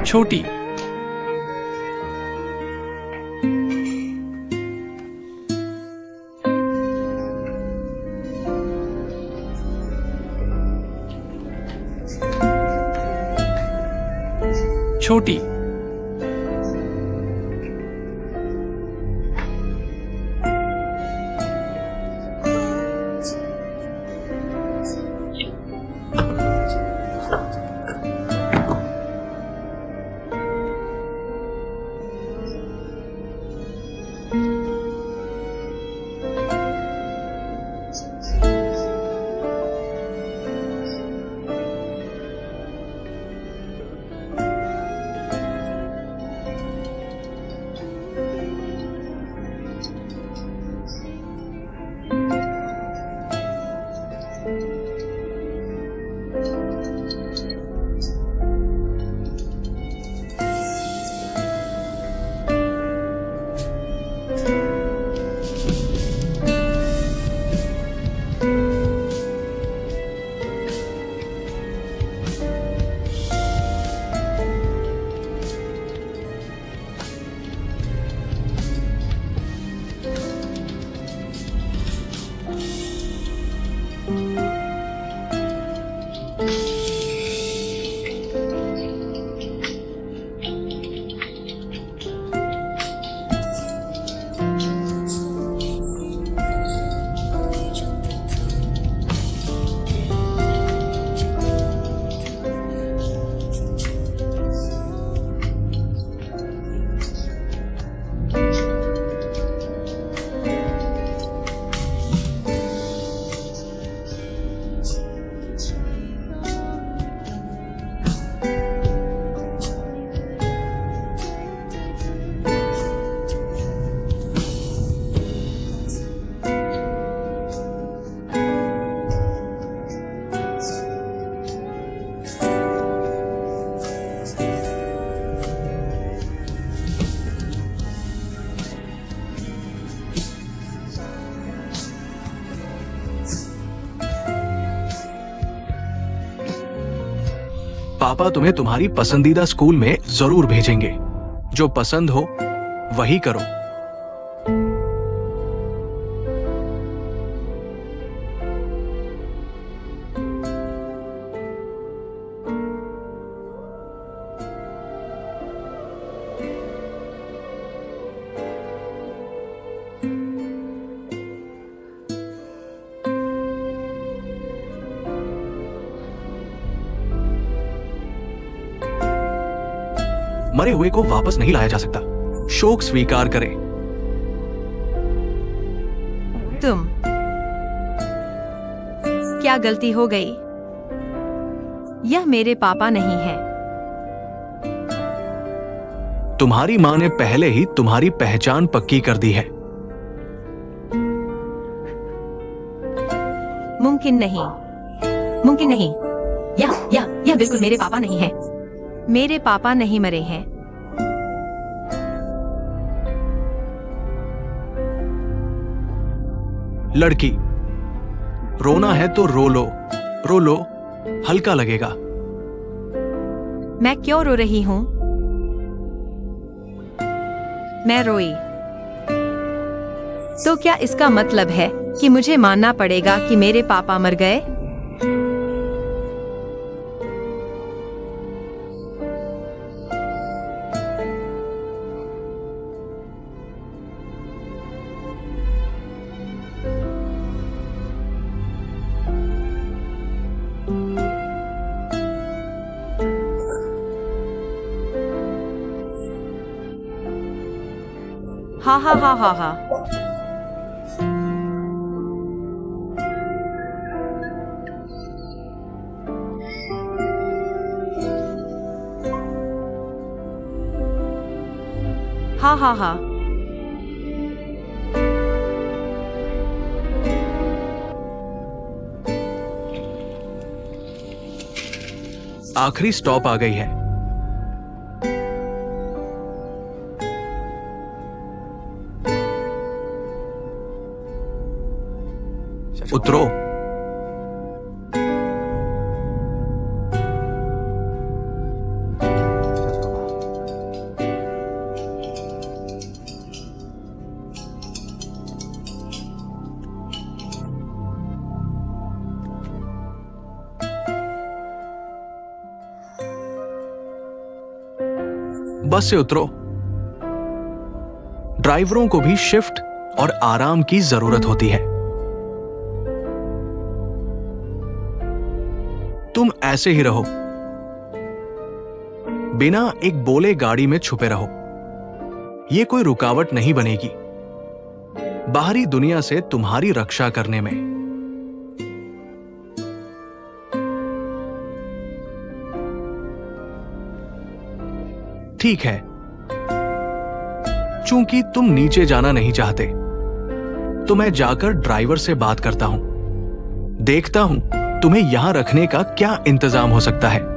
छोटी, छोटी, पापा तुम्हें तुम्हारी पसंदीदा स्कूल में जरूर भेजेंगे। जो पसंद हो वही करो। मरे हुए को वापस नहीं लाया जा सकता। शोक स्वीकार करें। तुम क्या गलती हो गई? यह मेरे पापा नहीं है। तुम्हारी मां ने पहले ही तुम्हारी पहचान पक्की कर दी है। मुमकिन नहीं, मुमकिन नहीं। यह बिल्कुल मेरे पापा नहीं है। मेरे पापा नहीं मरे हैं। लड़की, रोना है तो रो लो, रो लो, हल्का लगेगा। मैं क्यों रो रही हूं? मैं रोई तो क्या इसका मतलब है कि मुझे मानना पड़ेगा कि मेरे पापा मर गए? हा हा हा हा हा। हा हा हा। आखिरी स्टॉप आ गई है। उतरो। बस से उतरो। ड्राइवरों को भी शिफ्ट और आराम की जरूरत होती है। तुम ऐसे ही रहो, बिना एक बोले गाड़ी में छुपे रहो। यह कोई रुकावट नहीं बनेगी बाहरी दुनिया से तुम्हारी रक्षा करने में। ठीक है, चूंकि तुम नीचे जाना नहीं चाहते, तो मैं जाकर ड्राइवर से बात करता हूं, देखता हूं तुम्हें यहां रखने का क्या इंतजाम हो सकता है।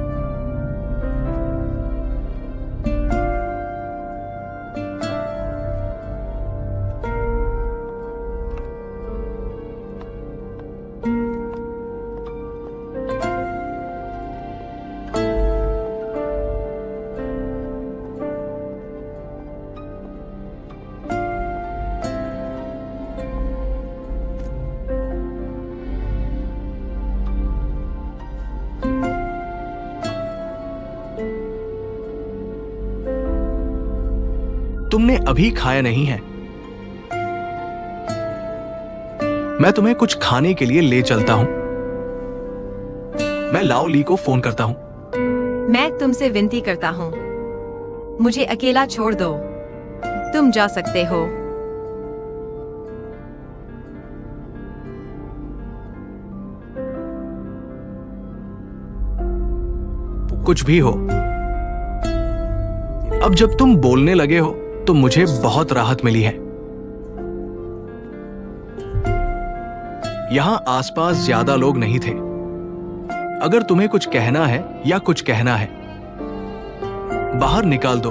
तुमने अभी खाया नहीं है। मैं तुम्हें कुछ खाने के लिए ले चलता हूं। मैं लाओ ली को फोन करता हूं। मैं तुमसे विनती करता हूँ, मुझे अकेला छोड़ दो। तुम जा सकते हो। कुछ भी हो, अब जब तुम बोलने लगे हो तो मुझे बहुत राहत मिली है। यहां आसपास ज्यादा लोग नहीं थे। अगर तुम्हें कुछ कहना है या कुछ कहना है, बाहर निकाल दो,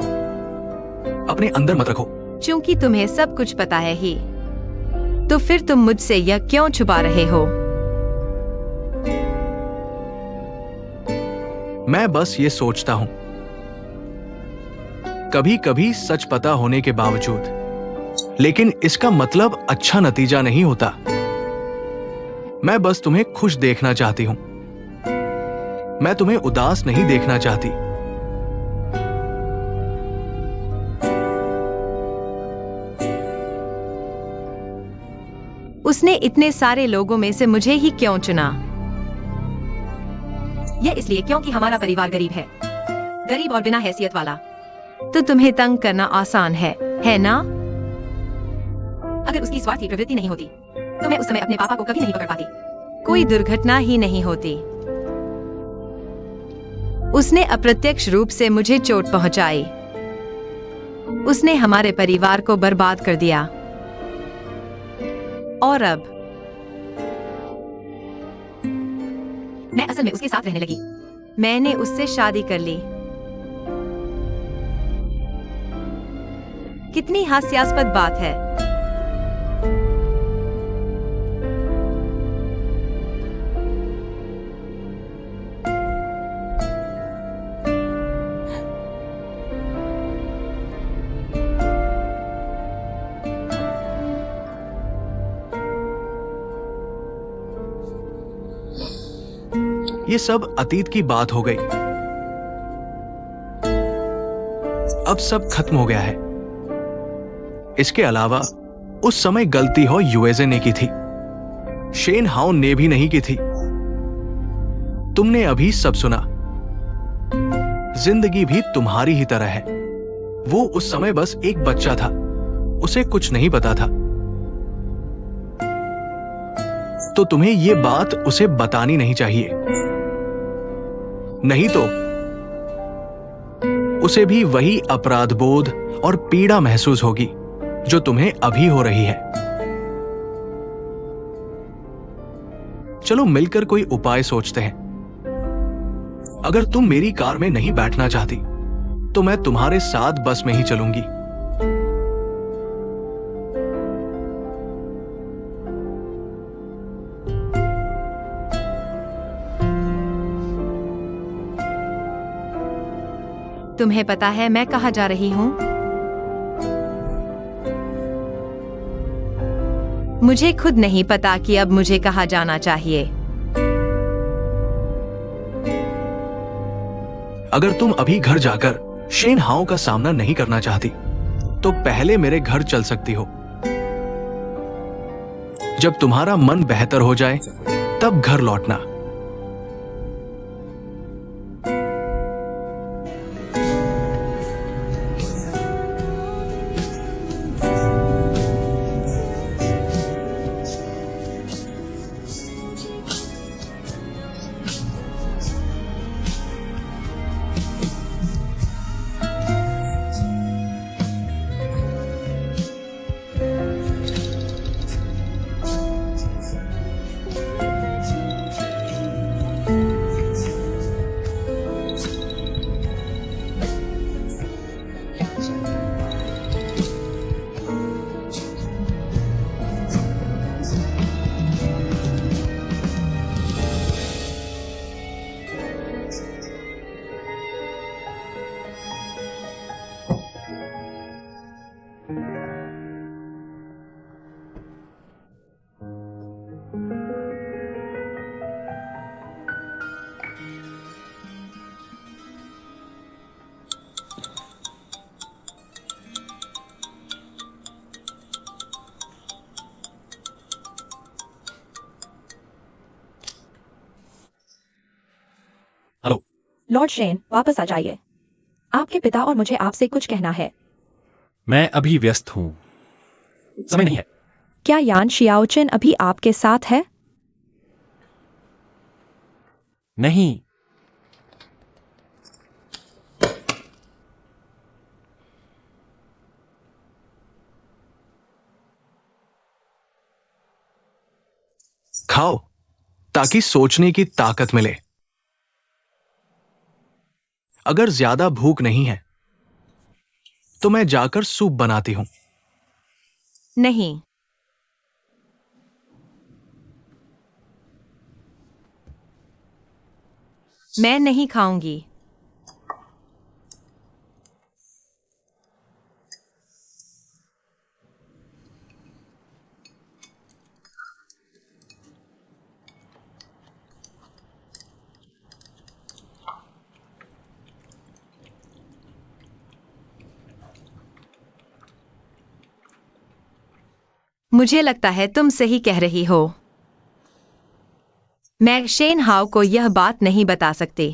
अपने अंदर मत रखो। चूंकि तुम्हें सब कुछ पता है ही, तो फिर तुम मुझसे यह क्यों छुपा रहे हो? मैं बस ये सोचता हूं, कभी कभी सच पता होने के बावजूद, लेकिन इसका मतलब अच्छा नतीजा नहीं होता। मैं बस तुम्हें खुश देखना चाहती हूं। मैं तुम्हें उदास नहीं देखना चाहती। उसने इतने सारे लोगों में से मुझे ही क्यों चुना? यह इसलिए क्योंकि हमारा परिवार गरीब है, गरीब और बिना हैसियत वाला। तो तुम्हें तंग करना आसान है ना? अगर उसकी स्वार्थी प्रवृत्ति नहीं होती, तो मैं उस समय अपने पापा को कभी नहीं पकड़ पाती। कोई दुर्घटना ही नहीं होती। उसने अप्रत्यक्ष रूप से मुझे चोट पहुंचाई। उसने हमारे परिवार को बर्बाद कर दिया। और अब मैं असल में उसके साथ रहने लगी। मैंने उससे शादी कर ली। कितनी हास्यास्पद बात है। ये सब अतीत की बात हो गई। अब सब खत्म हो गया है। इसके अलावा उस समय गलती हो यूएसए ने की थी, शेन हाउन ने भी नहीं की थी। तुमने अभी सब सुना। जिंदगी भी तुम्हारी ही तरह है। वो उस समय बस एक बच्चा था, उसे कुछ नहीं पता था। तो तुम्हें यह बात उसे बतानी नहीं चाहिए, नहीं तो उसे भी वही अपराध बोध और पीड़ा महसूस होगी जो तुम्हें अभी हो रही है। चलो मिलकर कोई उपाय सोचते हैं। अगर तुम मेरी कार में नहीं बैठना चाहती, तो मैं तुम्हारे साथ बस में ही चलूंगी। तुम्हें पता है मैं कहाँ जा रही हूँ? मुझे खुद नहीं पता कि अब मुझे कहाँ जाना चाहिए। अगर तुम अभी घर जाकर शेन हाओ का सामना नहीं करना चाहती तो पहले मेरे घर चल सकती हो। जब तुम्हारा मन बेहतर हो जाए तब घर लौटना। हेलो। लॉर्ड शेन, वापस आ जाइए। आपके पिता और मुझे आपसे कुछ कहना है। मैं अभी व्यस्त हूं, समय नहीं है। क्या यान शियाओचेन अभी आपके साथ है? नहीं। खाओ ताकि सोचने की ताकत मिले। अगर ज्यादा भूख नहीं है तो मैं जाकर सूप बनाती हूं। नहीं। मैं नहीं खाऊंगी। मुझे लगता है तुम सही कह रही हो। मैं शेन हाओ को यह बात नहीं बता सकती।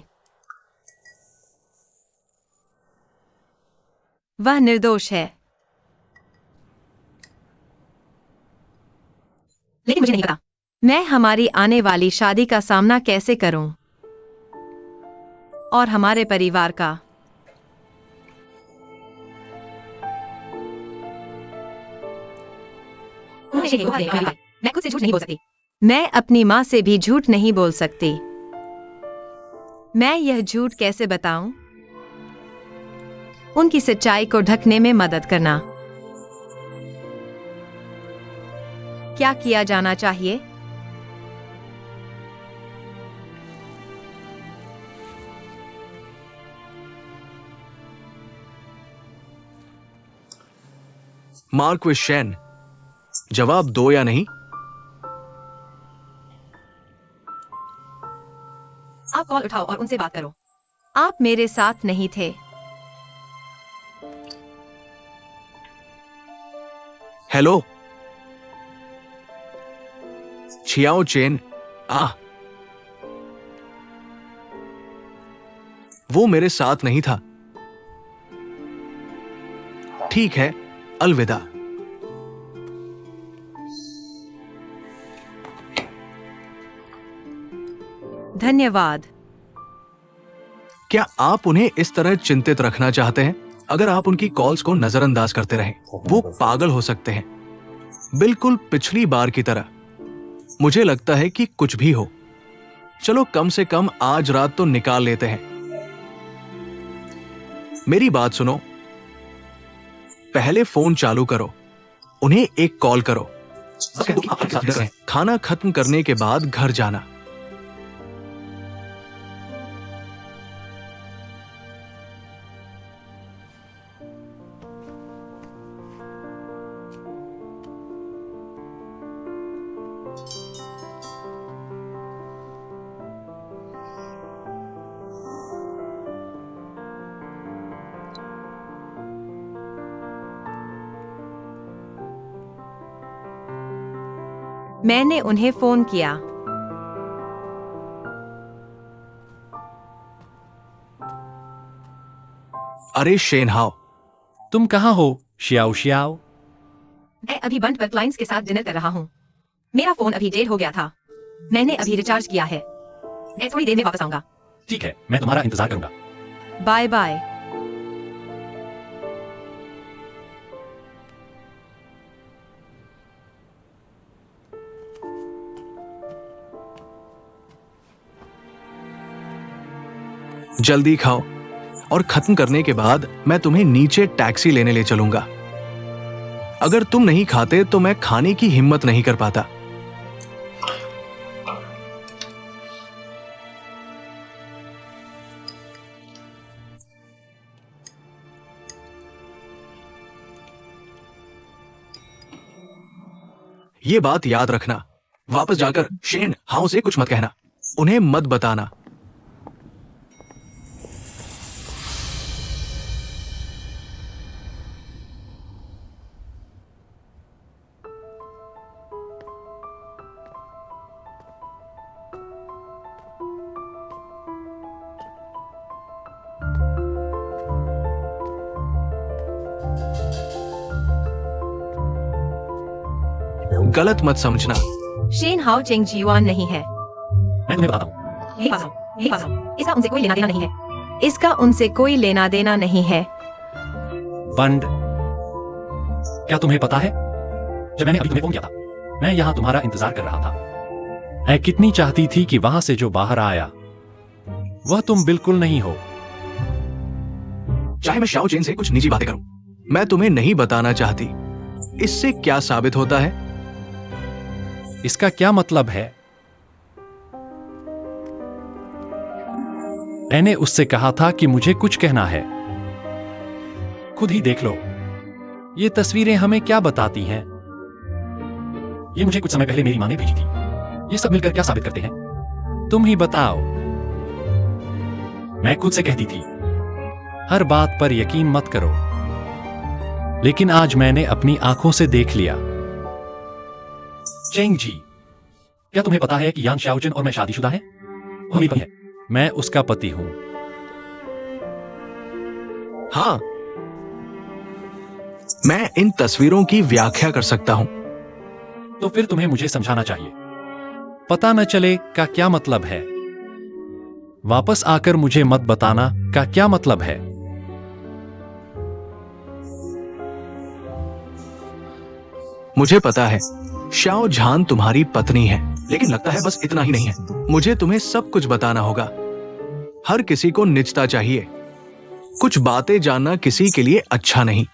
वह निर्दोष है। लेकिन मुझे नहीं पता मैं हमारी आने वाली शादी का सामना कैसे करूं और हमारे परिवार का। मैं खुद से झूठ नहीं बोल सकती। मैं अपनी माँ से भी झूठ नहीं बोल सकती। मैं यह झूठ कैसे बताऊं? उनकी सच्चाई को ढकने में मदद करना। क्या किया जाना चाहिए? मार्क्विस शेन, जवाब दो या नहीं। आप कॉल उठाओ और उनसे बात करो। आप मेरे साथ नहीं थे। हेलो छियाओ चेन, वो मेरे साथ नहीं था। ठीक है, अलविदा। धन्यवाद। क्या आप उन्हें इस तरह चिंतित रखना चाहते हैं? अगर आप उनकी कॉल्स को नजरअंदाज करते रहें, वो पागल हो सकते हैं, बिल्कुल पिछली बार की तरह। मुझे लगता है कि कुछ भी हो, चलो कम से कम आज रात तो निकाल लेते हैं। मेरी बात सुनो, पहले फोन चालू करो, उन्हें एक कॉल करो। खाना खत्म करने के बाद घर जाना। मैंने उन्हें फोन किया। अरे शेन हाओ, तुम कहाँ हो शियाओ शियाओ? मैं अभी बंद पर क्लाइंट्स के साथ डिनर कर रहा हूँ। मेरा फोन अभी डेड हो गया था। मैंने अभी रिचार्ज किया है। मैं थोड़ी देर में वापस आऊंगा। ठीक है, मैं तुम्हारा इंतजार करूंगा। Bye bye. जल्दी खाओ और खत्म करने के बाद मैं तुम्हें नीचे टैक्सी लेने ले चलूंगा। अगर तुम नहीं खाते तो मैं खाने की हिम्मत नहीं कर पाता। ये बात याद रखना, वापस जाकर शेन हाउ से कुछ मत कहना, उन्हें मत बताना। गलत मत समझना। शेन हाओ चेंग जीवान नहीं है। मैं तुम्हें बताता हूँ। यही पास आओ, यही पास आओ। इसका उनसे कोई लेना देना नहीं है। इसका उनसे कोई लेना देना नहीं है। बंड, क्या तुम्हें पता है, जब मैंने अभी तुम्हें फोन किया था, मैं यहाँ तुम्हारा इंतजार कर रहा था। मैं कितनी चाहती थी कि वहां से जो बाहर आया वह तुम बिल्कुल नहीं हो। चाहे मैं शाओ चेन से कुछ निजी बातें करूं, मैं तुम्हें नहीं बताना चाहती। इससे क्या साबित होता है? इसका क्या मतलब है? मैंने उससे कहा था कि मुझे कुछ कहना है। खुद ही देख लो, ये तस्वीरें हमें क्या बताती हैं? ये मुझे कुछ समय पहले मेरी मां ने भेजी थी। ये सब मिलकर क्या साबित करते हैं? तुम ही बताओ। मैं खुद से कहती थी, हर बात पर यकीन मत करो, लेकिन आज मैंने अपनी आंखों से देख लिया। चेंग जी, क्या तुम्हें पता है कि यान शाओचन और मैं शादीशुदा हैं? वो मेरी पत्नी है। मैं उसका पति हूं। हाँ, मैं इन तस्वीरों की व्याख्या कर सकता हूं। तो फिर तुम्हें मुझे समझाना चाहिए। पता न चले का क्या मतलब है? वापस आकर मुझे मत बताना का क्या मतलब है? मुझे पता है शाओ झान तुम्हारी पत्नी है, लेकिन लगता है बस इतना ही नहीं है। मुझे तुम्हें सब कुछ बताना होगा। हर किसी को निजता चाहिए। कुछ बातें जानना किसी के लिए अच्छा नहीं।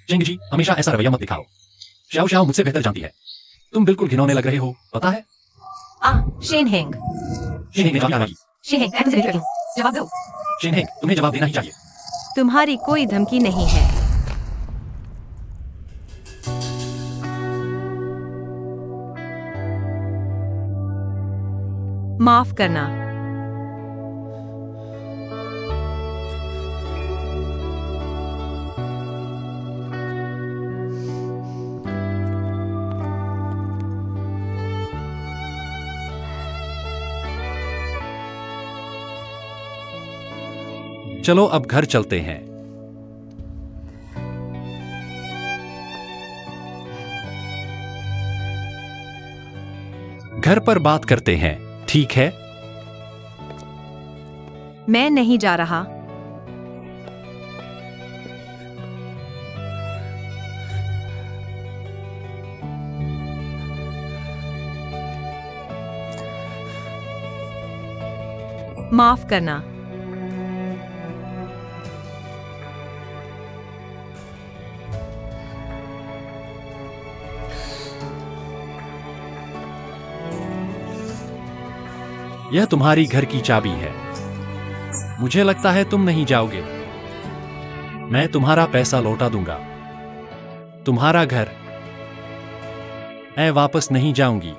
चेंग जी, हमेशा ऐसा रवैया मत दिखाओ। शाओ शाओ मुझसे बेहतर जानती है। तुम बिल्कुल घिनौने लग रहे हो, पता है? शेन हेंग। शेन हेंग ने जवाब नहीं। शेन हेंग, मैं तुमसे विनती करती हूँ, जवाब दो। शेन हेंग, तुम्हें जवाब देना ही चाहिए। तुम्हारी कोई धमकी नहीं है। माफ करना। चलो अब घर चलते हैं। घर पर बात करते हैं, ठीक है? मैं नहीं जा रहा। माफ करना। यह तुम्हारी घर की चाबी है। मुझे लगता है तुम नहीं जाओगे। मैं तुम्हारा पैसा लौटा दूंगा। तुम्हारा घर। मैं वापस नहीं जाऊंगी।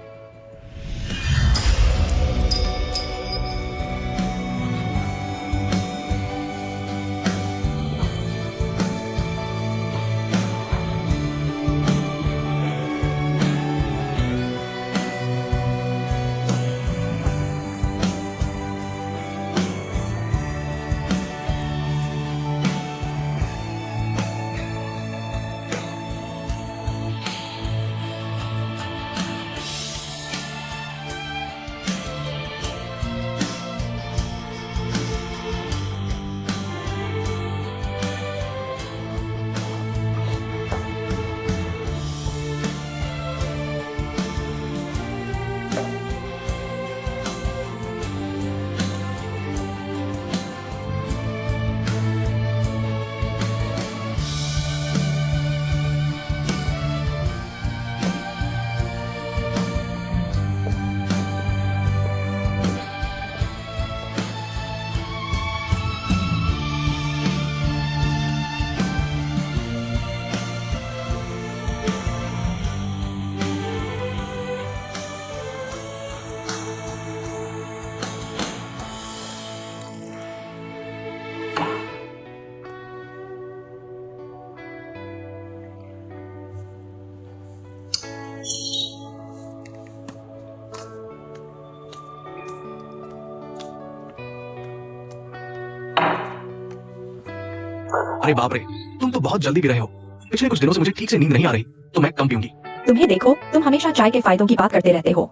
अरे बाप रे, तुम तो बहुत जल्दी गिर रहे हो। पिछले कुछ दिनों से मुझे ठीक से नींद नहीं आ रही, तो मैं कम पीऊंगी। तुम्हें देखो, तुम हमेशा चाय के फायदों की बात करते रहते हो,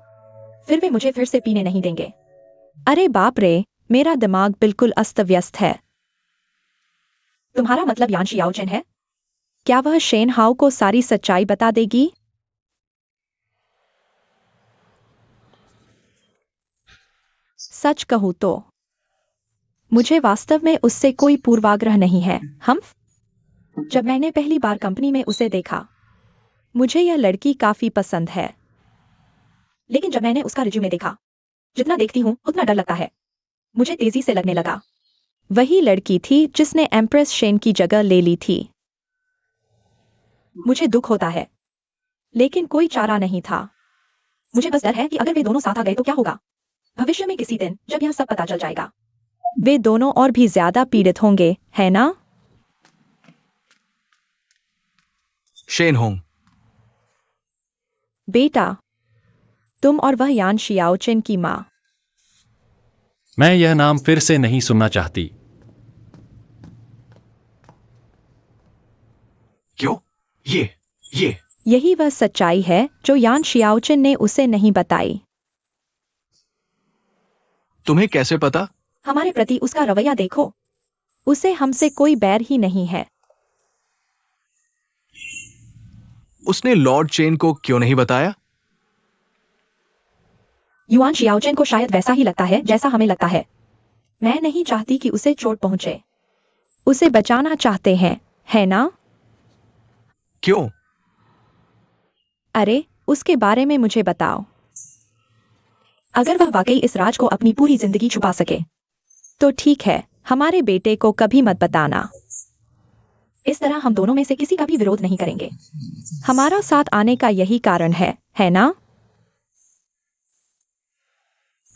फिर वे मुझे फिर से पीने नहीं देंगे। अरे बाप रे, मेरा दिमाग बिल्कुल अस्त व्यस्त है। तुम्हारा मतलब यान शियाओचेन है? क्या वह शेन हाउ को सारी सच्चाई बता देगी? सच कहूं तो मुझे वास्तव में उससे कोई पूर्वाग्रह नहीं है। जब मैंने पहली बार कंपनी में उसे देखा, मुझे यह लड़की काफी पसंद है। लेकिन जब मैंने उसका रिज्यूमे देखा, जितना देखती हूँ उतना डर लगता है। मुझे तेजी से लगने लगा। वही लड़की थी जिसने एम्प्रेस शेन की जगह ले ली थी। मुझे दुख होता है, लेकिन कोई चारा नहीं था। मुझे बस डर है कि अगर वे दोनों साथ आ गए तो क्या होगा। भविष्य में किसी दिन जब यह सब पता चल जाएगा, वे दोनों और भी ज्यादा पीड़ित होंगे, है ना? शेन होंग, बेटा, तुम और वह यान शियाओचेन की माँ। मैं यह नाम फिर से नहीं सुनना चाहती। क्यों? ये यही वह सच्चाई है जो यान शियाओचेन ने उसे नहीं बताई। तुम्हें कैसे पता? हमारे प्रति उसका रवैया देखो। उसे हमसे कोई बैर ही नहीं है। उसने लॉर्ड चेन को क्यों नहीं बताया? युआन शियाओचेन को शायद वैसा ही लगता है जैसा हमें लगता है। मैं नहीं चाहती कि उसे चोट पहुंचे। उसे बचाना चाहते हैं, है ना? क्यों? अरे, उसके बारे में मुझे बताओ। अगर वह वाकई इस राज को अपनी पूरी जिंदगी छुपा सके, तो ठीक है, हमारे बेटे को कभी मत बताना। इस तरह हम दोनों में से किसी का भी विरोध नहीं करेंगे। हमारा साथ आने का यही कारण है ना?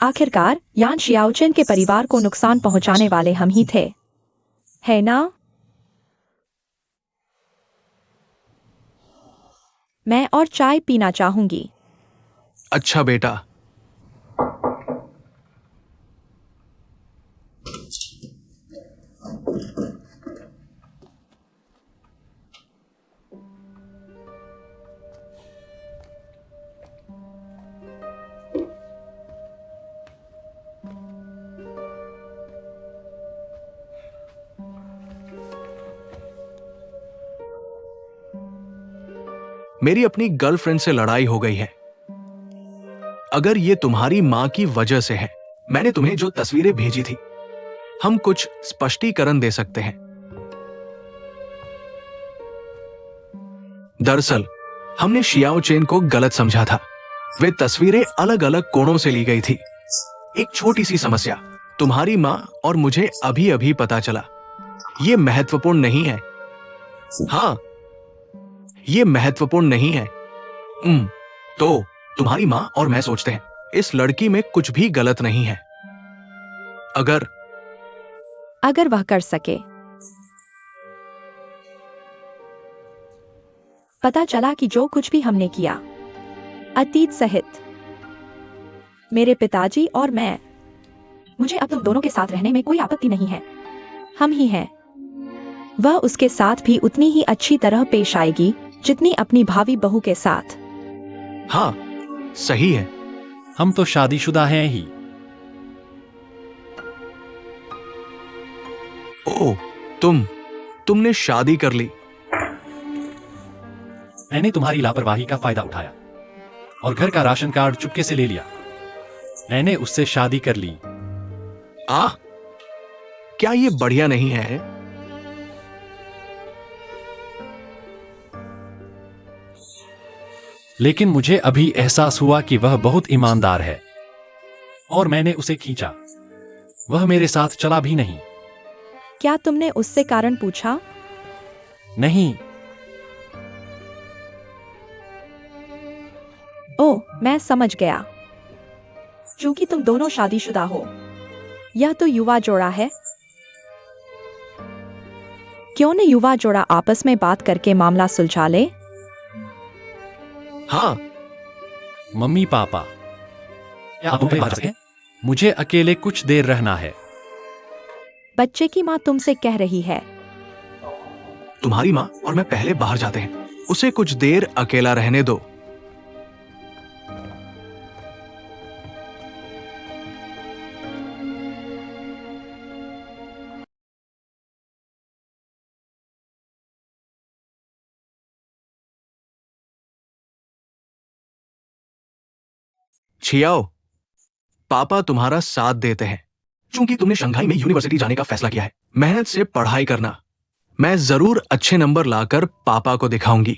आखिरकार यान शियाओचेन के परिवार को नुकसान पहुंचाने वाले हम ही थे, है ना? मैं और चाय पीना चाहूंगी। अच्छा बेटा। मेरी अपनी गर्लफ्रेंड से लड़ाई हो गई है। अगर ये तुम्हारी मां की वजह से है, मैंने तुम्हें जो तस्वीरें भेजी थी, हम कुछ स्पष्टीकरण दे सकते हैं। दरअसल हमने शियाओचेन को गलत समझा था। वे तस्वीरें अलग अलग कोणों से ली गई थी। एक छोटी सी समस्या तुम्हारी मां और मुझे अभी अभी पता चला। यह महत्वपूर्ण नहीं है। हाँ, यह महत्वपूर्ण नहीं है। तो तुम्हारी मां और मैं सोचते हैं इस लड़की में कुछ भी गलत नहीं है। अगर वह कर सके। पता चला कि जो कुछ भी हमने किया, अतीत सहित, मेरे पिताजी और मैं, मुझे अब तुम दोनों के साथ रहने में कोई आपत्ति नहीं है। हम ही हैं। वह उसके साथ भी उतनी ही अच्छी तरह पेश आएगी जितनी अपनी भावी बहू के साथ। हाँ, सही है। हम तो शादीशुदा हैं ही। ओह, तुमने शादी कर ली। मैंने तुम्हारी लापरवाही का फायदा उठाया और घर का राशन कार्ड चुपके से ले लिया। मैंने उससे शादी कर ली। क्या ये बढ़िया नहीं है? लेकिन मुझे अभी एहसास हुआ कि वह बहुत ईमानदार है और मैंने उसे खींचा। वह मेरे साथ चला भी नहीं। क्या तुमने उससे कारण पूछा? नहीं। ओह, मैं समझ गया। क्योंकि तुम दोनों शादीशुदा हो। यह तो युवा जोड़ा है। क्यों न युवा जोड़ा आपस में बात करके मामला सुलझा ले? हाँ। मम्मी पापा, क्या आप मुझे बता सकते हैं? मुझे अकेले कुछ देर रहना है। बच्चे की माँ तुमसे कह रही है। तुम्हारी माँ और मैं पहले बाहर जाते हैं। उसे कुछ देर अकेला रहने दो। छियाओ, पापा तुम्हारा साथ देते हैं। चूंकि तुमने शंघाई में यूनिवर्सिटी जाने का फैसला किया है, मेहनत से पढ़ाई करना। मैं जरूर अच्छे नंबर लाकर पापा को दिखाऊंगी।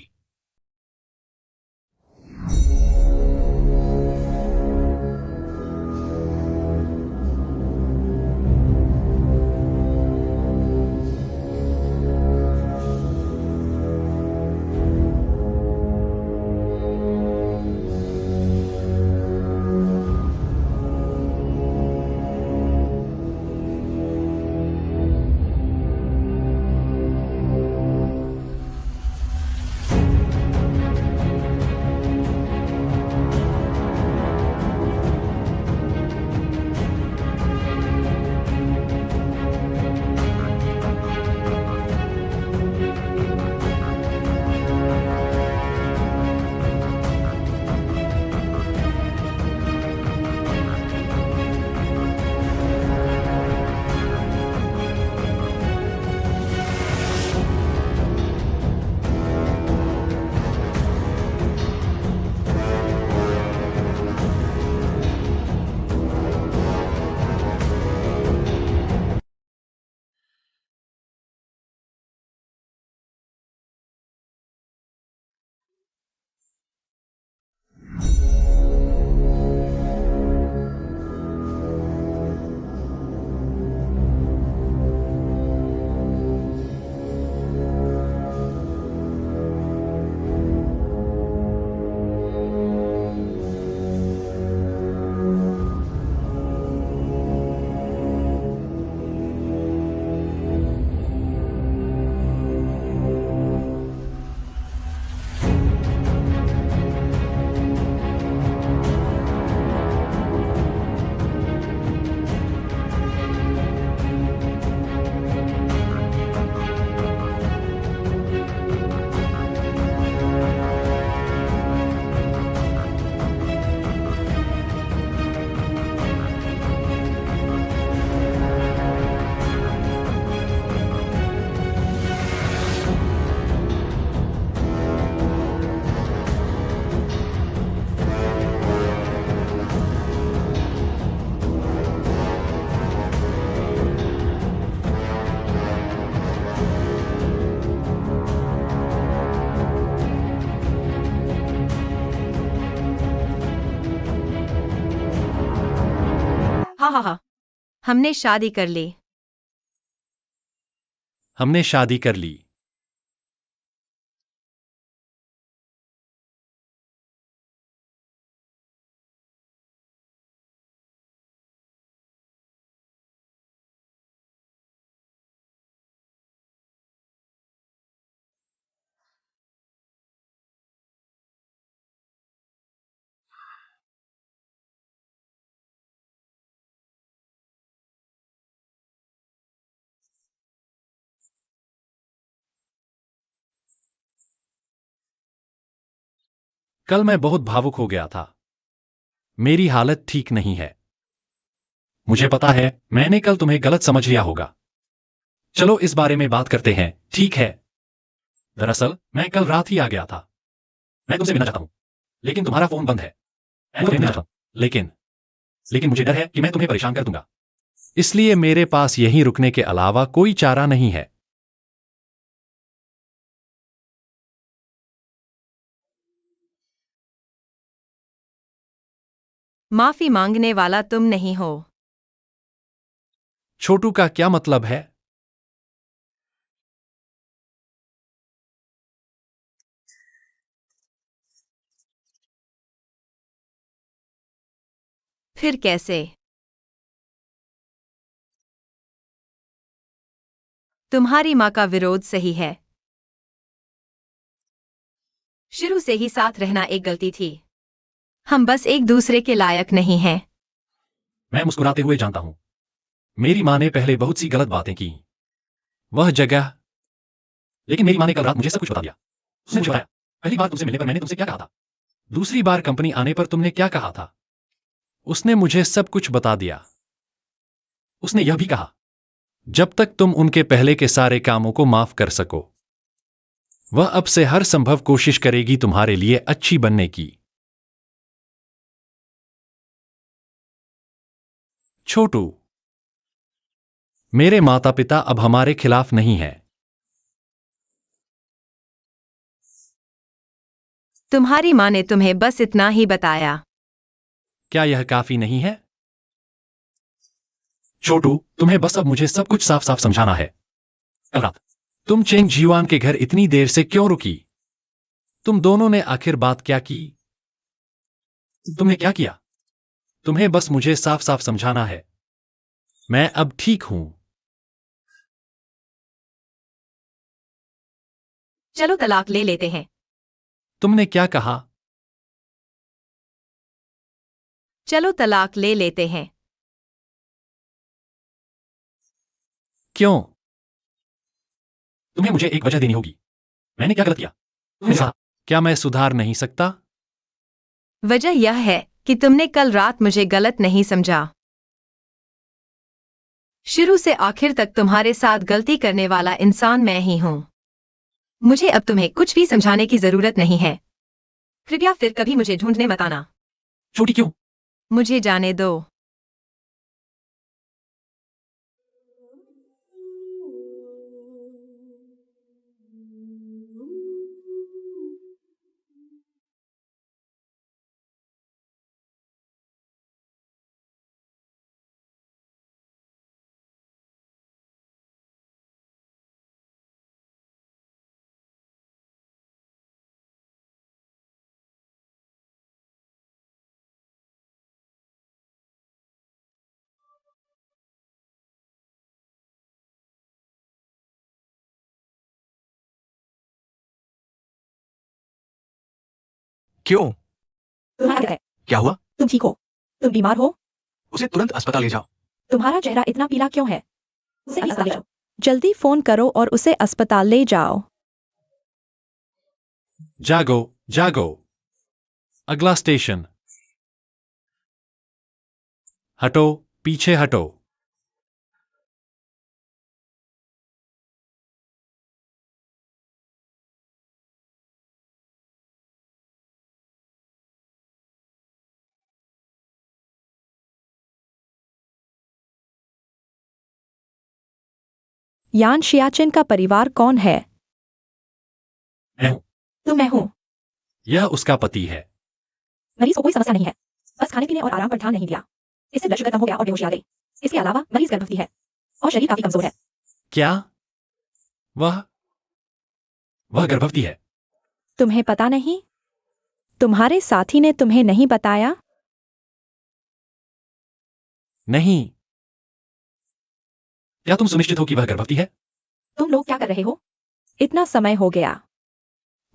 हाँ हाँ हाँ, हमने शादी कर ली। हमने शादी कर ली। कल मैं बहुत भावुक हो गया था। मेरी हालत ठीक नहीं है। मुझे पता है मैंने कल तुम्हें गलत समझ लिया होगा। चलो इस बारे में बात करते हैं, ठीक है? दरअसल मैं कल रात ही आ गया था। मैं तुमसे मिलना चाहता हूं, लेकिन तुम्हारा फोन बंद है। मैं तुम्हें मिलना चाहता हूं, लेकिन मुझे डर है कि मैं तुम्हें परेशान कर दूंगा। इसलिए मेरे पास यहीं रुकने के अलावा कोई चारा नहीं है। माफी मांगने वाला तुम नहीं हो। छोटू का क्या मतलब है? फिर कैसे? तुम्हारी माँ का विरोध सही है। शुरू से ही साथ रहना एक गलती थी। हम बस एक दूसरे के लायक नहीं हैं। मैं मुस्कुराते हुए जानता हूं। मेरी माँ ने पहले बहुत सी गलत बातें की। वह जगह लेकिन मेरी माँ ने कल रात मुझे सब कुछ बता दिया। उसने मुझे बताया, पहली बार तुमसे मिलने पर मैंने तुमसे क्या कहा था, दूसरी बार कंपनी आने पर तुमने क्या कहा था। उसने मुझे सब कुछ बता दिया। उसने यह भी कहा, जब तक तुम उनके पहले के सारे कामों को माफ कर सको, वह अब से हर संभव कोशिश करेगी तुम्हारे लिए अच्छी बनने की। छोटू, मेरे माता पिता अब हमारे खिलाफ नहीं हैं। तुम्हारी माँ ने तुम्हें बस इतना ही बताया। क्या यह काफी नहीं है? छोटू, तुम्हें बस अब मुझे सब कुछ साफ साफ समझाना है। कल रात तुम चेंग जीवान के घर इतनी देर से क्यों रुकी? तुम दोनों ने आखिर बात क्या की? तुमने क्या किया? तुम्हें बस मुझे साफ साफ समझाना है। मैं अब ठीक हूं। चलो तलाक ले लेते हैं। तुमने क्या कहा? चलो तलाक ले लेते हैं। क्यों? तुम्हें मुझे एक वजह देनी होगी। मैंने क्या गलत किया? तुमने कहा, क्या मैं सुधार नहीं सकता? वजह यह है कि तुमने कल रात मुझे गलत नहीं समझा। शुरू से आखिर तक तुम्हारे साथ गलती करने वाला इंसान मैं ही हूं। मुझे अब तुम्हें कुछ भी समझाने की जरूरत नहीं है। कृपया फिर कभी मुझे ढूंढने मत आना। छोटी क्यों? मुझे जाने दो। क्यों? तुम्हारा क्या है? क्या हुआ? तुम ठीक हो? तुम बीमार हो? उसे तुरंत अस्पताल ले जाओ। तुम्हारा चेहरा इतना पीला क्यों है? उसे अस्पताल ले जाओ। जल्दी फोन करो और उसे अस्पताल ले जाओ। जागो, जागो। अगला स्टेशन। हटो, पीछे हटो। यान शियाचिन का परिवार कौन है? मैं हूं। तो मैं हूँ। यह उसका पति है। मरीज को कोई समस्या नहीं है, बस खाने पीने और आराम पर ध्यान नहीं दिया। इससे ब्लड शुगर कम हो गया और बेहोशी आ गई। इसके अलावा मरीज गर्भवती है और शरीर काफी कमजोर है। क्या? वह वह गर्भवती है? तुम्हें पता नहीं? तुम्हारे साथी ने तुम्हें नहीं बताया? नहीं। क्या तुम सुनिश्चित हो कि वह गर्भवती है? तुम लोग क्या कर रहे हो? इतना समय हो गया।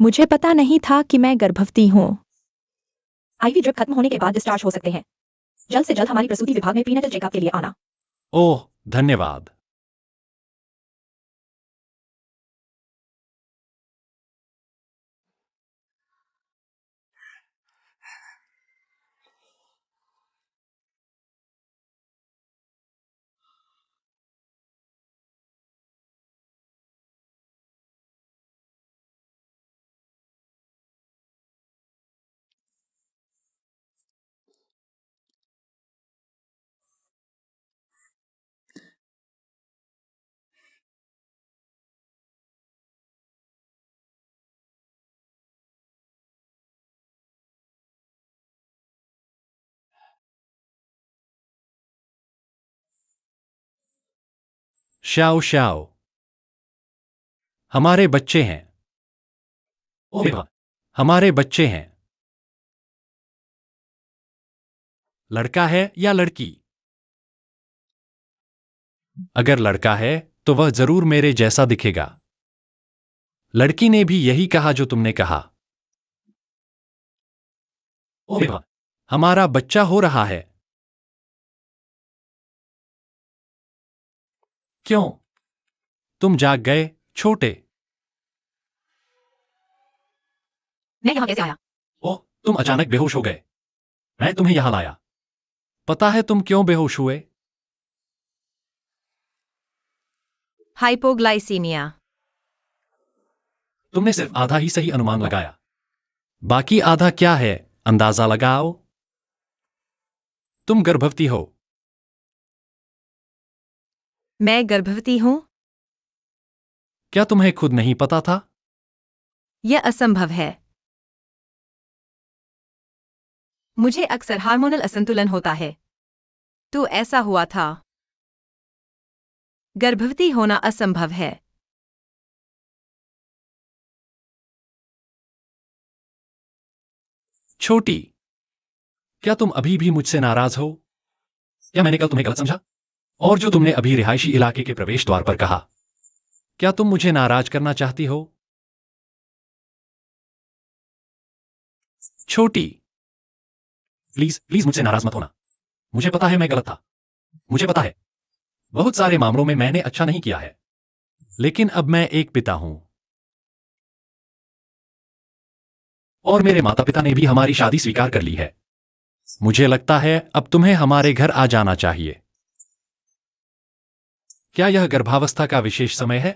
मुझे पता नहीं था कि मैं गर्भवती हूँ। आईवी ड्रिप खत्म होने के बाद डिस्चार्ज हो सकते हैं। जल्द से जल्द हमारी प्रसूति विभाग में प्रीनेटल चेकअप के लिए आना। ओह, धन्यवाद। Shao Shao. हमारे बच्चे हैं। ओह बेवा, हमारे बच्चे हैं। लड़का है या लड़की? अगर लड़का है तो वह जरूर मेरे जैसा दिखेगा। लड़की ने भी यही कहा जो तुमने कहा। ओह बेवा, हमारा बच्चा हो रहा है। क्यों? तुम जाग गए, छोटे? मैं यहाँ कैसे आया? ओह, तुम अचानक बेहोश हो गए। मैं तुम्हें यहाँ लाया। पता है तुम क्यों बेहोश हुए? हाइपोग्लाइसीमिया। तुमने सिर्फ आधा ही सही अनुमान लगाया। बाकी आधा क्या है, अंदाजा लगाओ। तुम गर्भवती हो। मैं गर्भवती हूँ? क्या तुम्हें खुद नहीं पता था? यह असंभव है। मुझे अक्सर हार्मोनल असंतुलन होता है। तो ऐसा हुआ था। गर्भवती होना असंभव है। छोटी, क्या तुम अभी भी मुझसे नाराज हो? क्या मैंने कल तुम्हें गलत समझा? और जो तुमने अभी रिहायशी इलाके के प्रवेश द्वार पर कहा, क्या तुम मुझे नाराज करना चाहती हो? छोटी, प्लीज प्लीज मुझसे नाराज मत होना। मुझे पता है मैं गलत था। मुझे पता है बहुत सारे मामलों में मैंने अच्छा नहीं किया है। लेकिन अब मैं एक पिता हूं। और मेरे माता पिता ने भी हमारी शादी स्वीकार कर ली है। मुझे लगता है अब तुम्हें हमारे घर आ जाना चाहिए। क्या यह गर्भावस्था का विशेष समय है?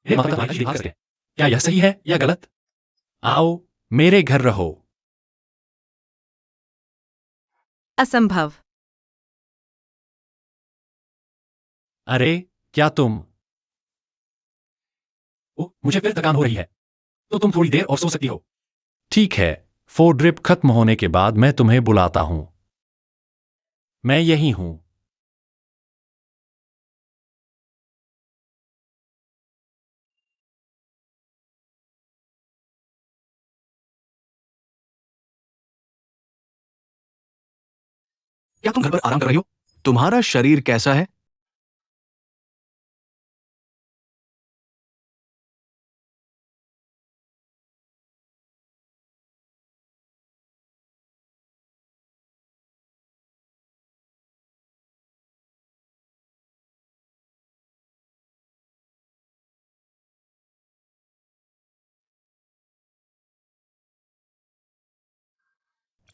हे माता पिता की बात करें। क्या यह सही है या गलत? आओ, मेरे घर रहो। असंभव। अरे, क्या तुम? ओह, मुझे फिर थकान हो रही है। तो तुम थोड़ी देर और सो सकती हो। ठीक है, 4 ड्रिप खत्म होने के बाद मैं तुम्हें बुलाता हूं। मैं यही हूं। क्या तुम घर पर आराम कर रही हो? तुम्हारा शरीर कैसा है?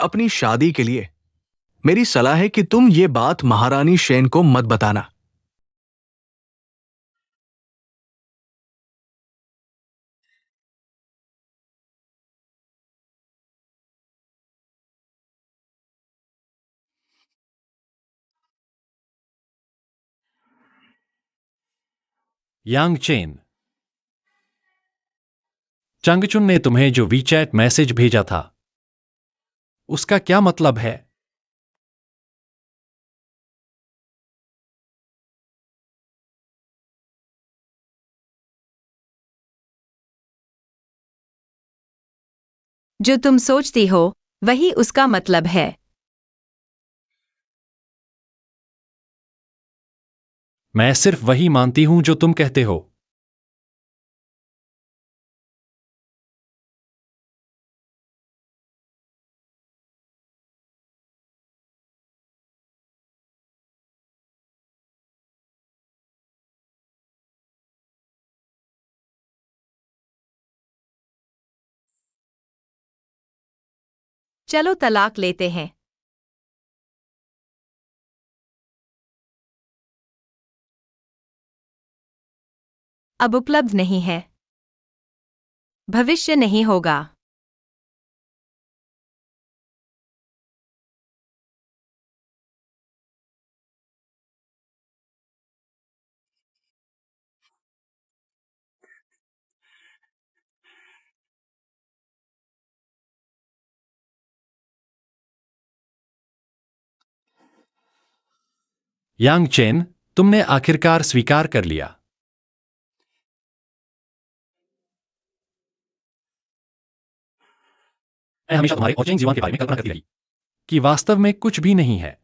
अपनी शादी के लिए मेरी सलाह है कि तुम ये बात महारानी शेन को मत बताना। यांग चेन, चंगचुन ने तुम्हें जो वीचैट मैसेज भेजा था, उसका क्या मतलब है? जो तुम सोचती हो वही उसका मतलब है। मैं सिर्फ वही मानती हूं जो तुम कहते हो। चलो तलाक लेते हैं। अब उपलब्ध नहीं है। भविष्य नहीं होगा। यांग चेन, तुमने आखिरकार स्वीकार कर लिया। मैं हमेशा तुम्हारे और चेंग जीवन के बारे में कल्पना करती रही कि वास्तव में कुछ भी नहीं है।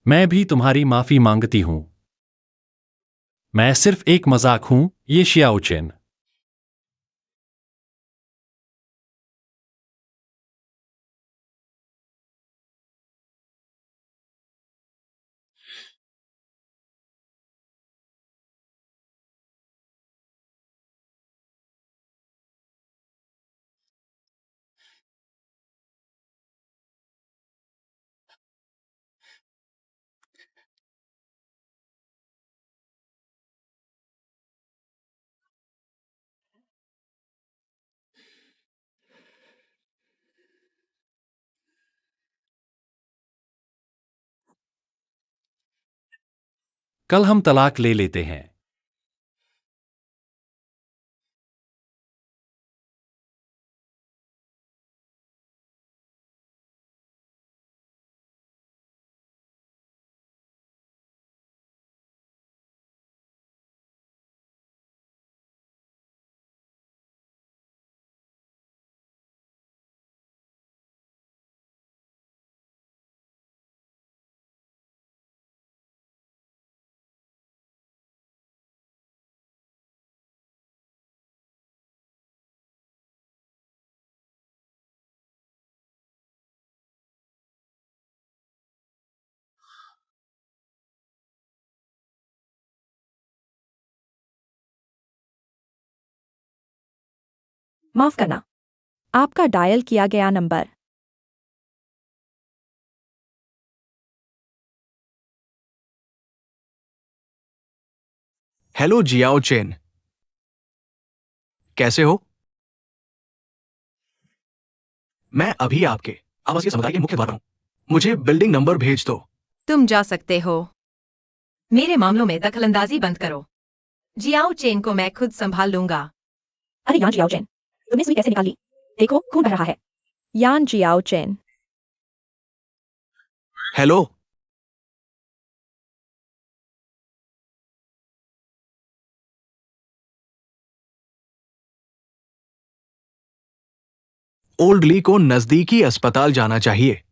मैं भी तुम्हारी माफी मांगती हूं। मैं सिर्फ एक मजाक हूं, ये शियाओ चेन। कल हम तलाक ले लेते हैं। माफ करना, आपका डायल किया गया नंबर। हेलो जियाओ चेन, कैसे हो? मैं अभी आपके आवासीय समुदाय के मुख्य द्वार पर हूं। मुझे बिल्डिंग नंबर भेज दो। तुम जा सकते हो। मेरे मामलों में दखलंदाजी बंद करो। जियाओ चेन को मैं खुद संभाल लूंगा। अरे यान जियाओ चेन, तुमने सुई कैसे निकाली? देखो खून बह रहा है। यान जियाओ चेन। हेलो, ओल्ड ली को नजदीकी अस्पताल जाना चाहिए।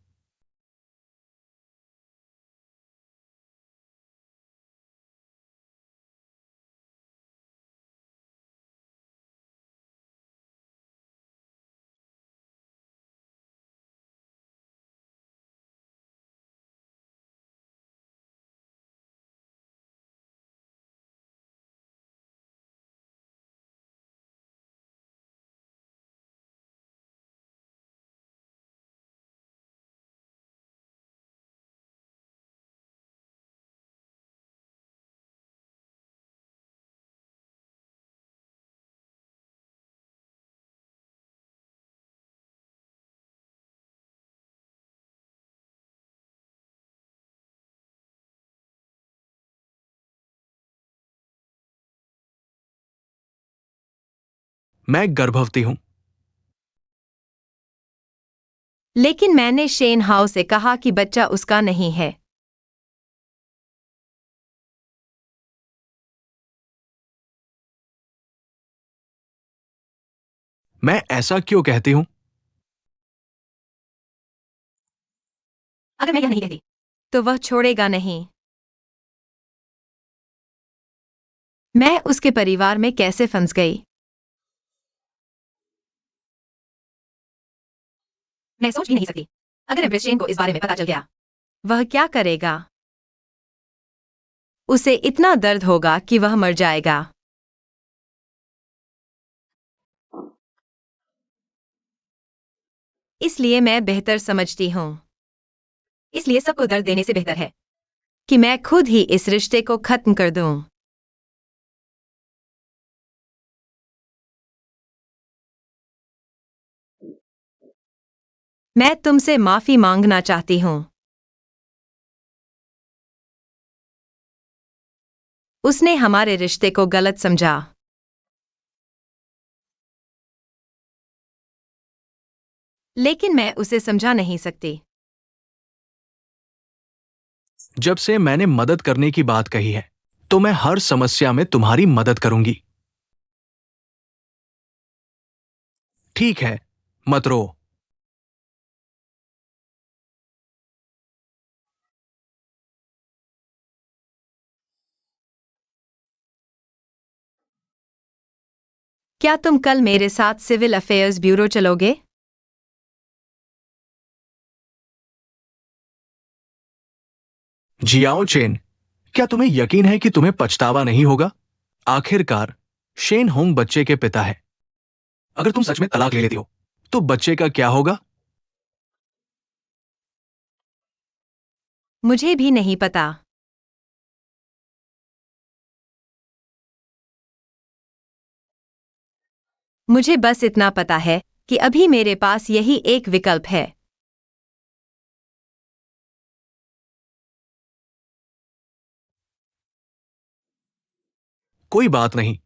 मैं गर्भवती हूं। लेकिन मैंने शेन हाउ से कहा कि बच्चा उसका नहीं है। मैं ऐसा क्यों कहती हूं? अगर मैं यह नहीं कहती तो वह छोड़ेगा नहीं। मैं उसके परिवार में कैसे फंस गई? मैं सोच भी नहीं सकती। अगर एम्प्रेस शेन को इस बारे में पता चल गया, वह क्या करेगा? उसे इतना दर्द होगा कि वह मर जाएगा। इसलिए मैं बेहतर समझती हूँ। इसलिए सबको दर्द देने से बेहतर है कि मैं खुद ही इस रिश्ते को खत्म कर दूं। मैं तुमसे माफी मांगना चाहती हूँ। उसने हमारे रिश्ते को गलत समझा। लेकिन मैं उसे समझा नहीं सकती। जब से मैंने मदद करने की बात कही है, तो मैं हर समस्या में तुम्हारी मदद करूंगी। ठीक है, मत रो। क्या तुम कल मेरे साथ सिविल अफेयर्स ब्यूरो चलोगे? जियाओ चेन, क्या तुम्हें यकीन है कि तुम्हें पछतावा नहीं होगा? आखिरकार शेन होंग बच्चे के पिता है। अगर तुम सच में तलाक ले लेती हो, तो बच्चे का क्या होगा? मुझे भी नहीं पता। मुझे बस इतना पता है कि अभी मेरे पास यही एक विकल्प है। कोई बात नहीं।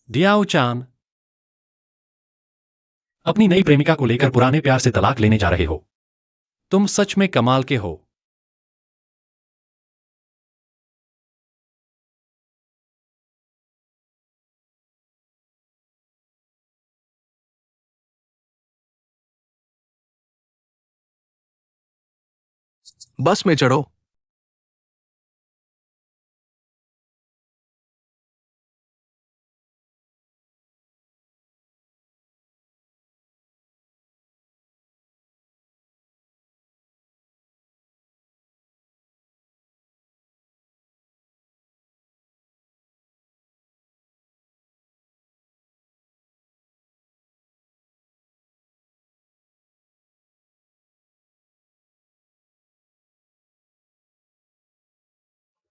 डियाओ चान, अपनी नई प्रेमिका को लेकर पुराने प्यार से तलाक लेने जा रहे हो। तुम सच में कमाल के हो। बस में चढ़ो।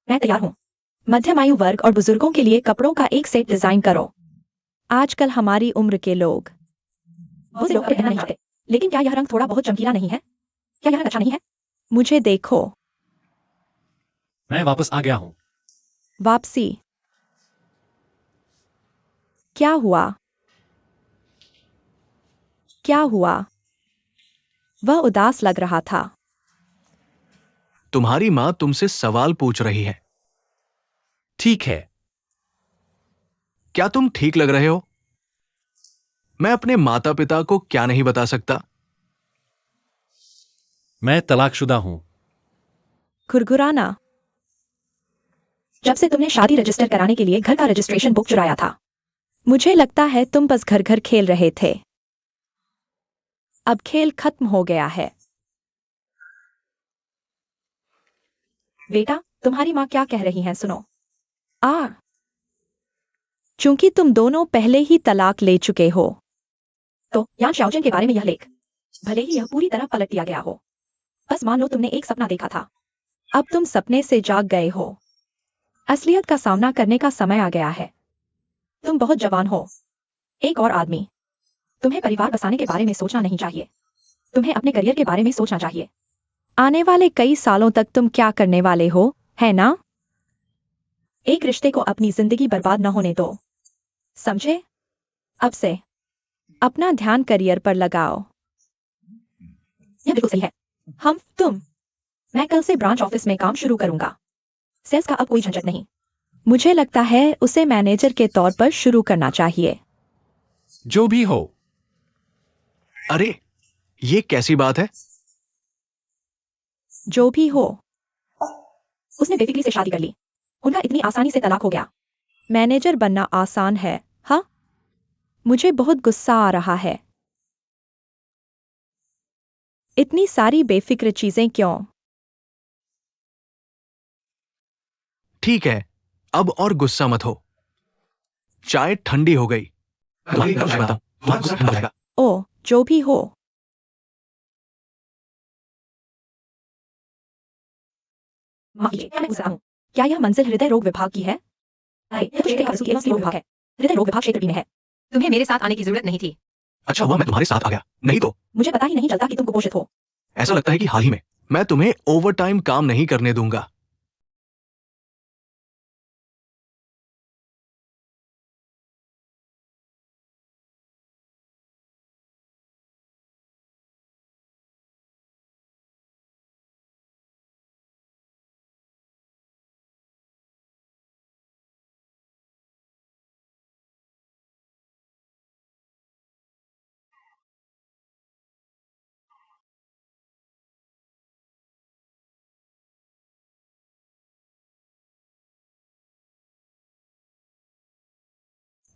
मैं तैयार हूँ। मध्यम आयु वर्ग और बुजुर्गों के लिए कपड़ों का एक सेट डिजाइन करो। आजकल हमारी उम्र के लोग बहुत से लोग कपड़े पहनना नहीं चाहते, लेकिन क्या यह रंग थोड़ा बहुत चमकीला नहीं है? क्या यह रंग अच्छा नहीं है? मुझे देखो। मैं वापस आ गया हूं। वापसी। क्या हुआ? क्या हुआ? वह उदास लग रहा था। तुम्हारी मां तुमसे सवाल पूछ रही है। ठीक है। क्या तुम ठीक लग रहे हो? मैं अपने माता पिता को क्या नहीं बता सकता? मैं तलाकशुदा हूं। खुरखुराना। जब से तुमने शादी रजिस्टर कराने के लिए घर का रजिस्ट्रेशन बुक चुराया था, मुझे लगता है तुम बस घर घर खेल रहे थे। अब खेल खत्म हो गया है। बेटा, तुम्हारी माँ क्या कह रही है सुनो। चूंकि तुम दोनों पहले ही तलाक ले चुके हो, तो यान शाओजन के बारे में यह लेख, भले ही यह पूरी तरह पलट दिया गया हो, बस मान लो तुमने एक सपना देखा था। अब तुम सपने से जाग गए हो। असलियत का सामना करने का समय आ गया है। तुम बहुत जवान हो। एक और आदमी। तुम्हें परिवार बसाने के बारे में सोचना नहीं चाहिए। तुम्हें अपने करियर के बारे में सोचना चाहिए। आने वाले कई सालों तक तुम क्या करने वाले हो, है ना? एक रिश्ते को अपनी जिंदगी बर्बाद न होने दो। समझे? अब से अपना ध्यान करियर पर लगाओ। यह बिल्कुल सही है। मैं कल से ब्रांच ऑफिस में काम शुरू करूंगा। सेल्स का अब कोई झंझट नहीं। मुझे लगता है उसे मैनेजर के तौर पर शुरू करना चाहिए। जो भी हो। अरे, ये कैसी बात है? जो भी हो। उसने बेफिक्री से शादी कर ली। उनका इतनी आसानी से तलाक हो गया। मैनेजर बनना आसान है, हाँ? मुझे बहुत गुस्सा आ रहा है। इतनी सारी बेफिक्र चीजें क्यों? ठीक है, अब और गुस्सा मत हो। चाय ठंडी हो गई। तुम्हारी तरफ से बताऊं, तुम्हारा गुस्सा ठंडा हो जाएगा। ओ, जो भी हो। माफ कीजिए, क्या मैं गुस्सा हूँ? क्या यह मंजिल हृदय रोग विभाग की है? नहीं, यह तो क्षेत्रीय प्रसूति एवं स्त्री रोग विभाग है। हृदय रोग विभाग क्षेत्र बी में है। तुम्हें मेरे साथ आने की जरूरत नहीं थी। अच्छा हुआ मैं तुम्हारे साथ आ गया, नहीं तो मुझे पता ही नहीं चलता कि तुम कुपोषित हो। ऐसा लगता है कि हाल ही में मैं तुम्हें ओवर टाइम काम नहीं करने दूंगा।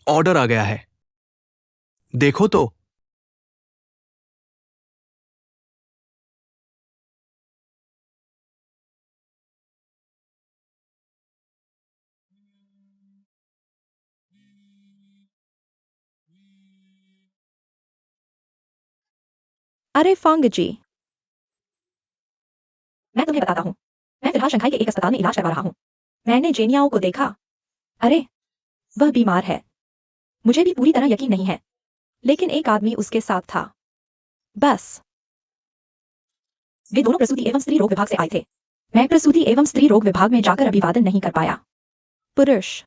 ऑर्डर आ गया है, देखो तो। अरे फांग जी, मैं तुम्हें बताता हूँ। मैं फिलहाल शंघाई के एक अस्पताल में इलाज करवा रहा हूँ। मैंने जेनियाओ को देखा। अरे, वह बीमार है। मुझे भी पूरी तरह यकीन नहीं है, लेकिन एक आदमी उसके साथ था। बस। वे दोनों प्रसूति एवं स्त्री रोग विभाग से आए थे। मैं प्रसूति एवं स्त्री रोग विभाग में जाकर अभिवादन नहीं कर पाया। पुरुष।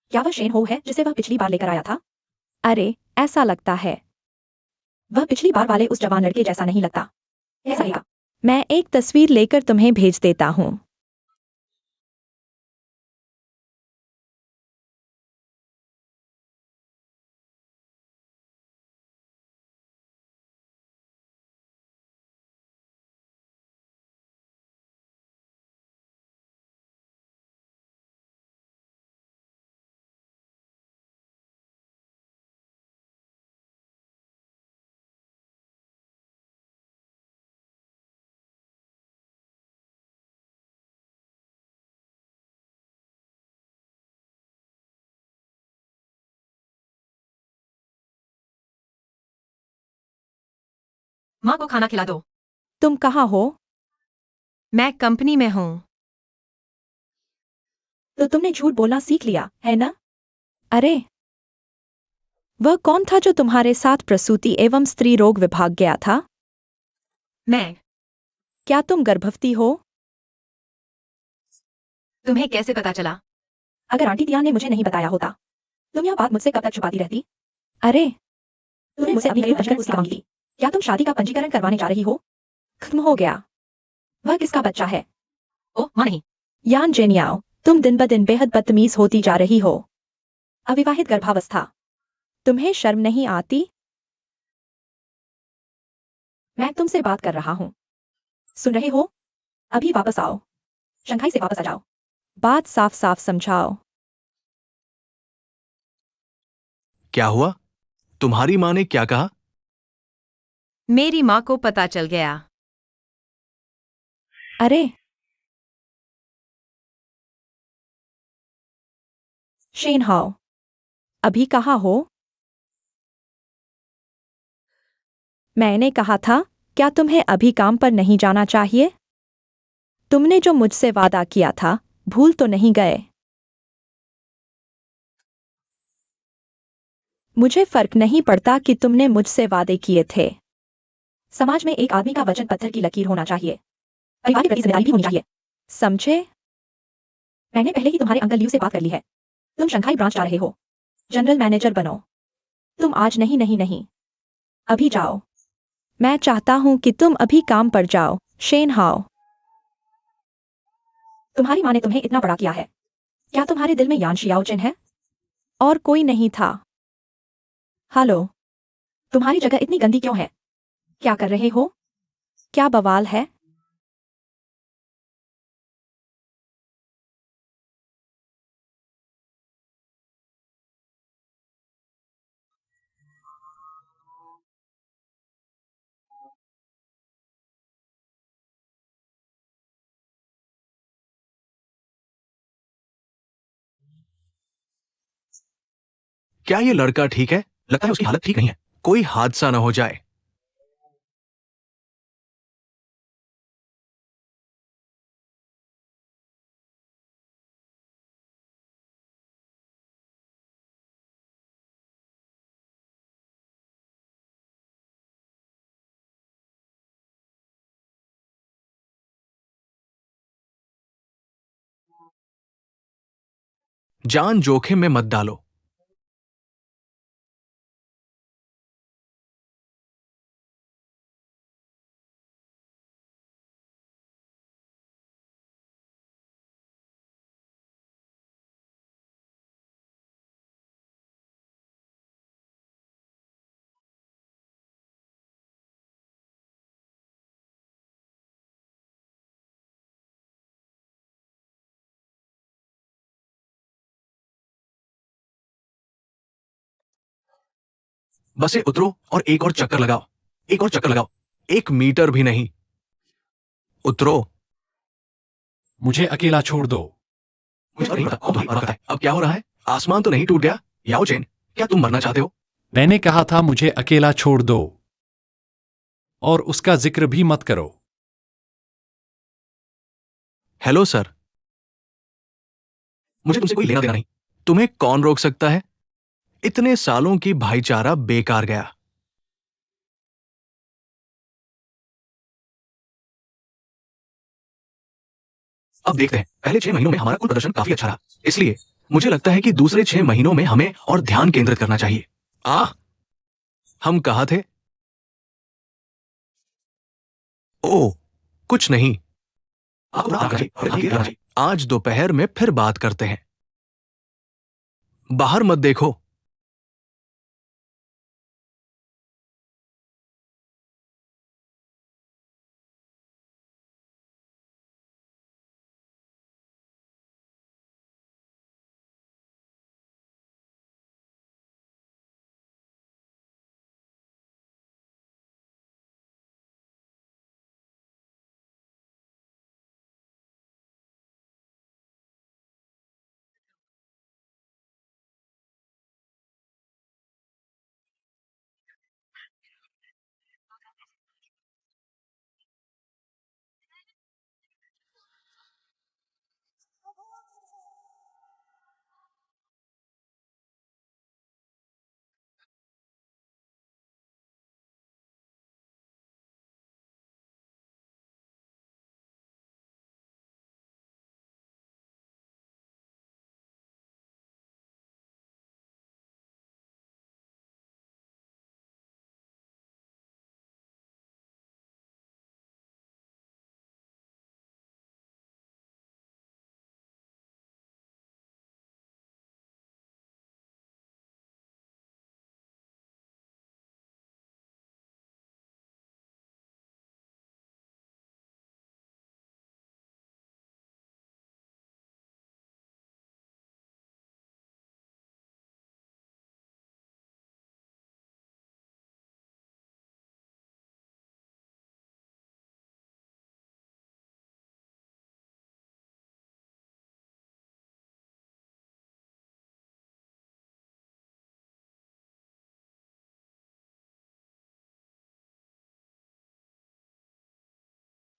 क्या वह शेन हो है जिसे वह पिछली बार लेकर आया था? अरे, ऐसा लगता है। वह पिछली बार वाले उस जवान लड़के जैसा नहीं लगता। ऐसा लगेगा। मैं एक तस्वीर लेकर तुम्हें भेज देता हूँ। माँ को खाना खिला दो। तुम कहाँ हो? मैं कंपनी में हूँ। तो तुमने झूठ बोलना सीख लिया, है ना? अरे, वह कौन था जो तुम्हारे साथ प्रसूति एवं स्त्री रोग विभाग गया था? मैं। क्या तुम गर्भवती हो? तुम्हें कैसे पता चला? अगर आंटी तियान ने मुझे नहीं बताया होता, तुम यह बात मुझसे कब तक छुपाती रहती? अरे, तुमने मुझसे अपनी घरेलू पंजीकरण की मांगी थी। क्या तुम शादी का पंजीकरण करवाने जा रही हो? खत्म हो गया। वह किसका बच्चा है? ओह, माँ नहीं। यान जेनियाओ, तुम दिन ब दिन बेहद बदतमीज होती जा रही हो। अविवाहित गर्भावस्था। तुम्हें शर्म नहीं आती? मैं तुमसे बात कर रहा हूँ। सुन रहे हो? अभी वापस आओ। शंघाई से वापस आ जाओ। बात साफ साफ समझाओ। क्या हुआ? तुम्हारी माँ ने क्या कहा? मेरी माँ को पता चल गया। अरे, शेन हाओ, अभी कहाँ हो? मैंने कहा था, क्या तुम्हें अभी काम पर नहीं जाना चाहिए? तुमने जो मुझसे वादा किया था, भूल तो नहीं गए? मुझे फर्क नहीं पड़ता कि तुमने मुझसे वादे किए थे। समाज में एक आदमी का वचन पत्थर की लकीर होना चाहिए। परिवार के प्रति जिम्मेदारी भी होनी चाहिए। समझे? मैंने पहले ही तुम्हारे अंकल लियू से बात कर ली है। तुम शंघाई ब्रांच जा रहे हो। जनरल मैनेजर बनो। तुम आज नहीं नहीं नहीं। अभी जाओ। मैं चाहता हूं कि तुम अभी काम पर जाओ, शेन हाओ। तुम्हारी माँ ने तुम्हें इतना बड़ा किया है। क्या तुम्हारे दिल में यान शियाओचिन है? और कोई नहीं था। हेलो। तुम्हारी जगह इतनी गंदी क्यों है? क्या कर रहे हो? क्या बवाल है? क्या ये लड़का ठीक है? लगता है उसकी हालत ठीक नहीं है। कोई हादसा ना हो जाए। जान जोखिम में मत डालो। बस से उतरो और एक और चक्कर लगाओ। एक और चक्कर लगाओ। 1 मीटर भी नहीं। उतरो। मुझे अकेला छोड़ दो। मुझे नहीं पता कौन तुम्हारी बात करता है। अब क्या हो रहा है? आसमान तो नहीं टूट गया? याओ चेन, क्या तुम मरना चाहते हो? मैंने कहा था मुझे अकेला छोड़ दो। और उसका जिक्र भी मत करो। हेलो सर, मुझे तुमसे कोई लेना देना नहीं। तुम्हें कौन रोक सकता है? इतने सालों की भाईचारा बेकार गया। अब देखते हैं। पहले 6 महीनों में हमारा कुल प्रदर्शन काफी अच्छा रहा, इसलिए मुझे लगता है कि दूसरे 6 महीनों में हमें और ध्यान केंद्रित करना चाहिए। हम कहाँ थे? ओह, कुछ नहीं। आपको आराम करना चाहिए और ध्यान केंद्रित करना चाहिए। आज दोपहर में फिर बात करते हैं। बाहर मत देखो।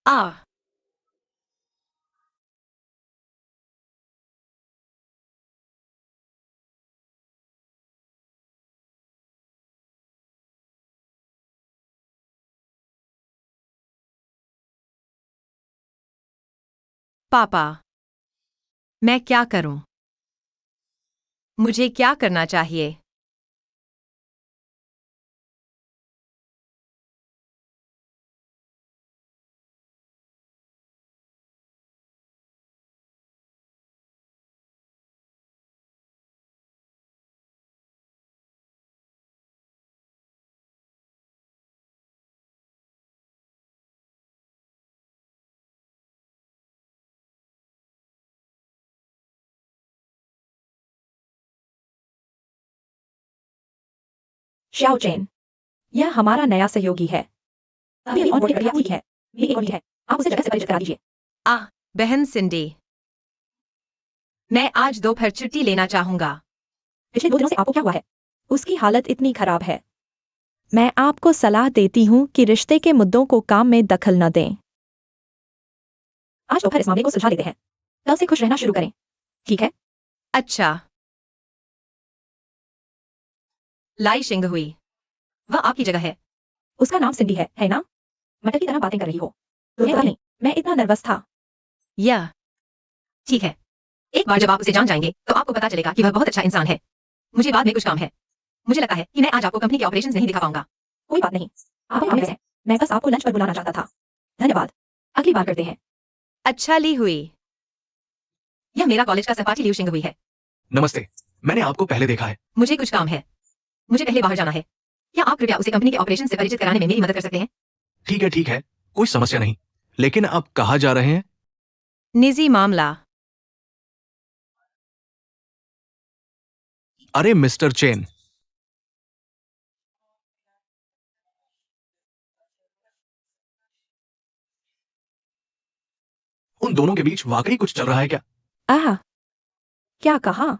आ पापा, मैं क्या करूं? मुझे क्या करना चाहिए? श्याओ चेन, यह हमारा नया सहयोगी है। अभी अभी ऑनबोर्डिंग प्रक्रिया हुई है। ये एक और है। आप उसे जगह से परिचित करा दीजिए। बहन सिंडी, मैं आज दोपहर छुट्टी लेना चाहूंगा। पिछले 2 दिनों से आपको क्या हुआ है? उसकी हालत इतनी खराब है। मैं आपको सलाह देती हूँ कि रिश्ते के मुद्दों को काम में दखल न दें। आज दोपहर इस मामले को सुलझा लेते हैं। कल से खुश रहना शुरू करें। ठीक है? अच्छा। लाई शिंग हुई। वह आपकी जगह है। उसका नाम सिंडी है ना? मटर की तरह बातें कर रही हो। तुम्हें पता नहीं, मैं इतना नर्वस था। यह ठीक है। एक बार जब आप उसे जान जाएंगे तो आपको पता चलेगा कि वह बहुत अच्छा इंसान है। मुझे बाद में कुछ काम है। मुझे लगता है कि मैं आज आपको कंपनी के ऑपरेशंस नहीं दिखा पाऊंगा। कोई बात नहीं। आप काम में व्यस्त हैं। मैं बस आपको लंच पर बुलाना चाहता था। धन्यवाद। अगली बार करते हैं। अच्छा ली हुई। यह मेरा कॉलेज का सहपाठी लियू शिंग हुई है। नमस्ते, मैंने आपको पहले देखा है। मुझे कुछ काम है। मुझे पहले बाहर जाना है। क्या आप कृपया उसे कंपनी के ऑपरेशन से परिचित कराने में मेरी मदद कर सकते हैं? ठीक है, कोई समस्या नहीं। लेकिन आप कहाँ जा रहे हैं? निजी मामला। अरे मिस्टर चेन, उन दोनों के बीच वाकई कुछ चल रहा है क्या? आह, क्या कहा?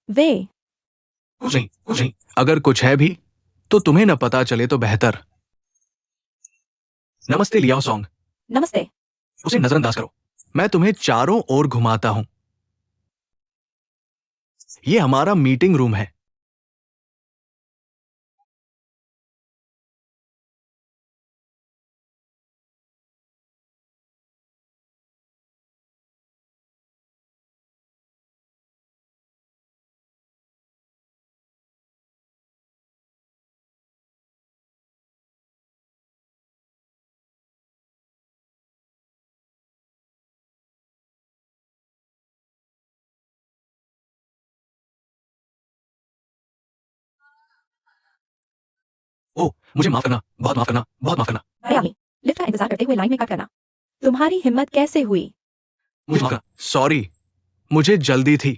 वे कुछ नहीं। अगर कुछ है भी तो तुम्हें न पता चले तो बेहतर। नमस्ते लियाओ सॉन्ग। नमस्ते। उसे नजरअंदाज करो। मैं तुम्हें चारों ओर घुमाता हूं। ये हमारा मीटिंग रूम है। ओह, मुझे माफ करना, बहुत माफ करना, बहुत माफ करना। अरे आमी, लिफ्ट का इंतजार करते हुए लाइन में कट करना। तुम्हारी हिम्मत कैसे हुई? मुझे माफ करना। सॉरी, मुझे जल्दी थी।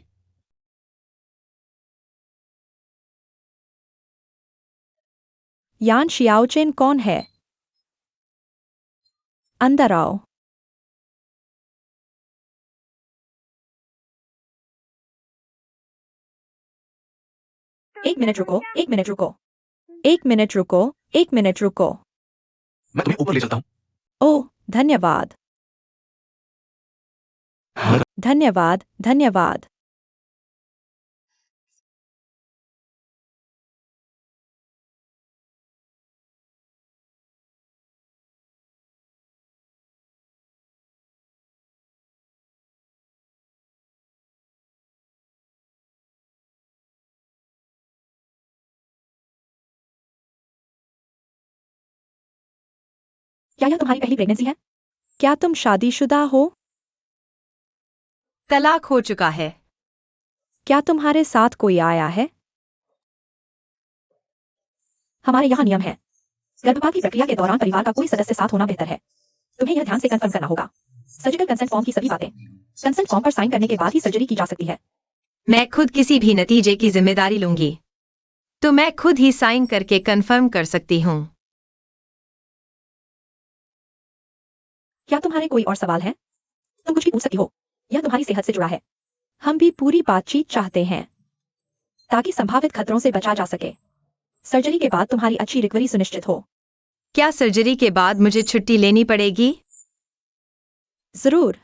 यान शियाओचेन कौन है? अंदर आओ। एक मिनट रुको, एक मिनट रुको, एक मिनट रुको, एक मिनट रुको। मैं तुम्हें ऊपर ले चलता हूं। ओह, धन्यवाद, धन्यवाद, धन्यवाद। क्या यह तुम्हारी पहली प्रेगनेंसी है? क्या तुम शादीशुदा हो? तलाक हो चुका है। क्या तुम्हारे साथ कोई आया है? हमारे यहाँ नियम है, गर्भपात की प्रक्रिया के दौरान परिवार का कोई सदस्य साथ होना बेहतर है। तुम्हें यह ध्यान से कंफर्म करना होगा। सर्जिकल कंसेंट फॉर्म की सभी बातें कंसेंट फॉर्म पर साइन करने के बाद ही सर्जरी की जा सकती है। मैं खुद किसी भी नतीजे की जिम्मेदारी लूंगी, तो मैं खुद ही साइन करके कंफर्म कर सकती हूँ। क्या तुम्हारे कोई और सवाल है? तुम कुछ भी पूछ सकती हो। यह तुम्हारी सेहत से जुड़ा है। हम भी पूरी बातचीत चाहते हैं ताकि संभावित खतरों से बचा जा सके। सर्जरी के बाद तुम्हारी अच्छी रिकवरी सुनिश्चित हो। क्या सर्जरी के बाद मुझे छुट्टी लेनी पड़ेगी? जरूर।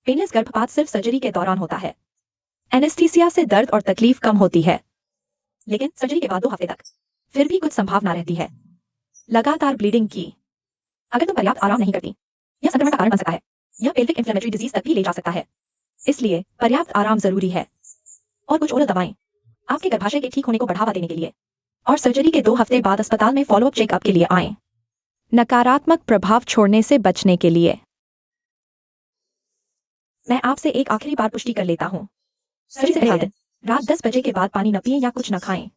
पेनलेस गर्भपात सिर्फ सर्जरी के दौरान होता है। एनेस्थीसिया से दर्द और तकलीफ कम होती है, लेकिन सर्जरी के बाद 2 हफ्ते तक फिर भी कुछ संभावना रहती है लगातार ब्लीडिंग की। अगर तुम पर्याप्त आराम नहीं करती, यह संक्रमण का कारण बन सकता है। यह पेल्विक इन्फ्लेमेटरी डिजीज तक भी ले जा सकता है। इसलिए पर्याप्त आराम जरूरी है। और कुछ ओरल दवाएं आपके गर्भाशय के ठीक होने को बढ़ावा देने के लिए और सर्जरी के 2 हफ्ते बाद अस्पताल में फॉलोअप चेकअप के लिए आएं। नकारात्मक प्रभाव छोड़ने से बचने के लिए मैं आपसे एक आखिरी बार पुष्टि कर लेता हूँ। सर्जरी से पहले दिन रात 10 बजे के बाद पानी न पिए या कुछ न खाएं।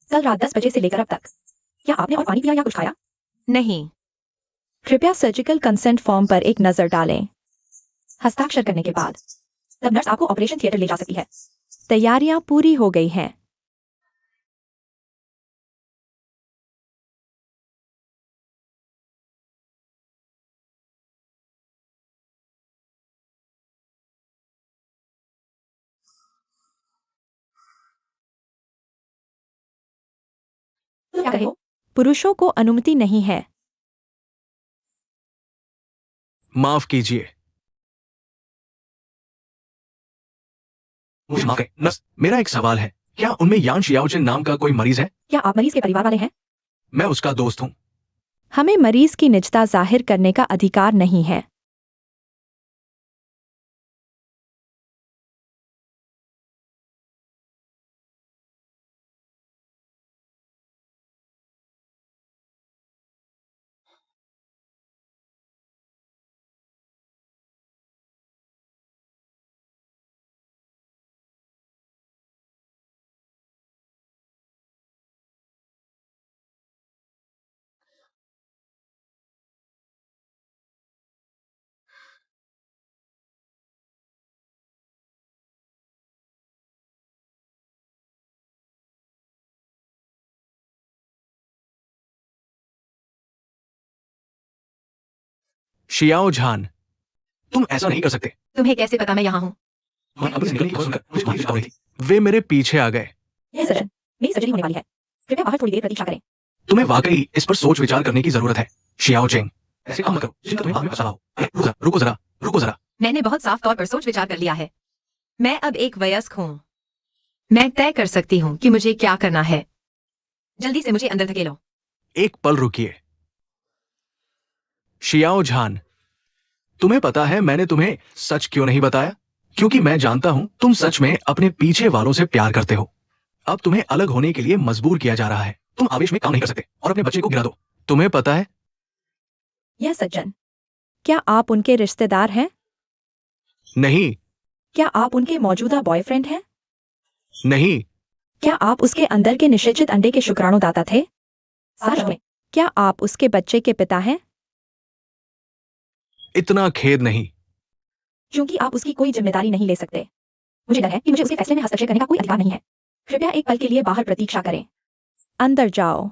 कल रात 10 बजे से लेकर अब तक क्या आपने और पानी पिया या कुछ खाया? नहीं। कृपया सर्जिकल कंसेंट फॉर्म पर एक नजर डालें। हस्ताक्षर करने के बाद तब नर्स आपको ऑपरेशन थिएटर ले जा सकती है। तैयारियां पूरी हो गई हैं। तुम क्या कर रहे हो? पुरुषों को अनुमति नहीं है। माफ कीजिए। मुझे माफ करें। नर्स, मेरा एक सवाल है। क्या उनमें यान शियाओचेन नाम का कोई मरीज है? क्या आप मरीज के परिवार वाले हैं? मैं उसका दोस्त हूं। हमें मरीज की निजता जाहिर करने का अधिकार नहीं है। शियाओ झान, तुम ऐसा नहीं कर सकते। तुम्हें कैसे पता मैं यहाँ हूँ? तुम्हारे कमरे से निकलने की खबर सुनकर मुझे मायूसी हो रही थी। वे मेरे पीछे आ गए। यह सजन, मेरी सर्जरी होने वाली है। कृपया बाहर थोड़ी देर प्रतीक्षा करें। तुम्हें वाकई इस पर सोच विचार करने की जरूरत है। शियाओ चेंग, ऐसे काम मत करो जिनका तुम्हें बाद में पछतावा हो। रुको जरा, रुको जरा। मैंने बहुत साफ तौर पर सोच विचार कर लिया है। मैं अब एक वयस्क हूँ। मैं तय कर सकती हूँ कि मुझे क्या करना है। जल्दी से मुझे अंदर धकेलो। एक पल रुकिए। शियाओ झान, तुम्हें पता है मैंने तुम्हें सच क्यों नहीं बताया? क्योंकि मैं जानता हूं तुम सच में अपने पीछे वालों से प्यार करते हो। अब तुम्हें अलग होने के लिए मजबूर किया जा रहा है। तुम आवेश में काम नहीं कर सकते और अपने बच्चे को गिरा दो। तुम्हें पता है? यह सज्जन, क्या आप उनके रिश्तेदार हैं? नहीं, क्या आप उनके मौजूदा बॉयफ्रेंड हैं? नहीं, क्या आप उसके अंदर के निषेचित अंडे के शुक्राणुदाता थे? सच में, क्या आप उसके बच्चे के पिता हैं? इतना खेद नहीं। क्योंकि आप उसकी कोई जिम्मेदारी नहीं ले सकते। मुझे डर है कि मुझे उसके फैसले में हस्तक्षेप करने का कोई अधिकार नहीं है। कृपया एक पल के लिए बाहर प्रतीक्षा करें। अंदर जाओ।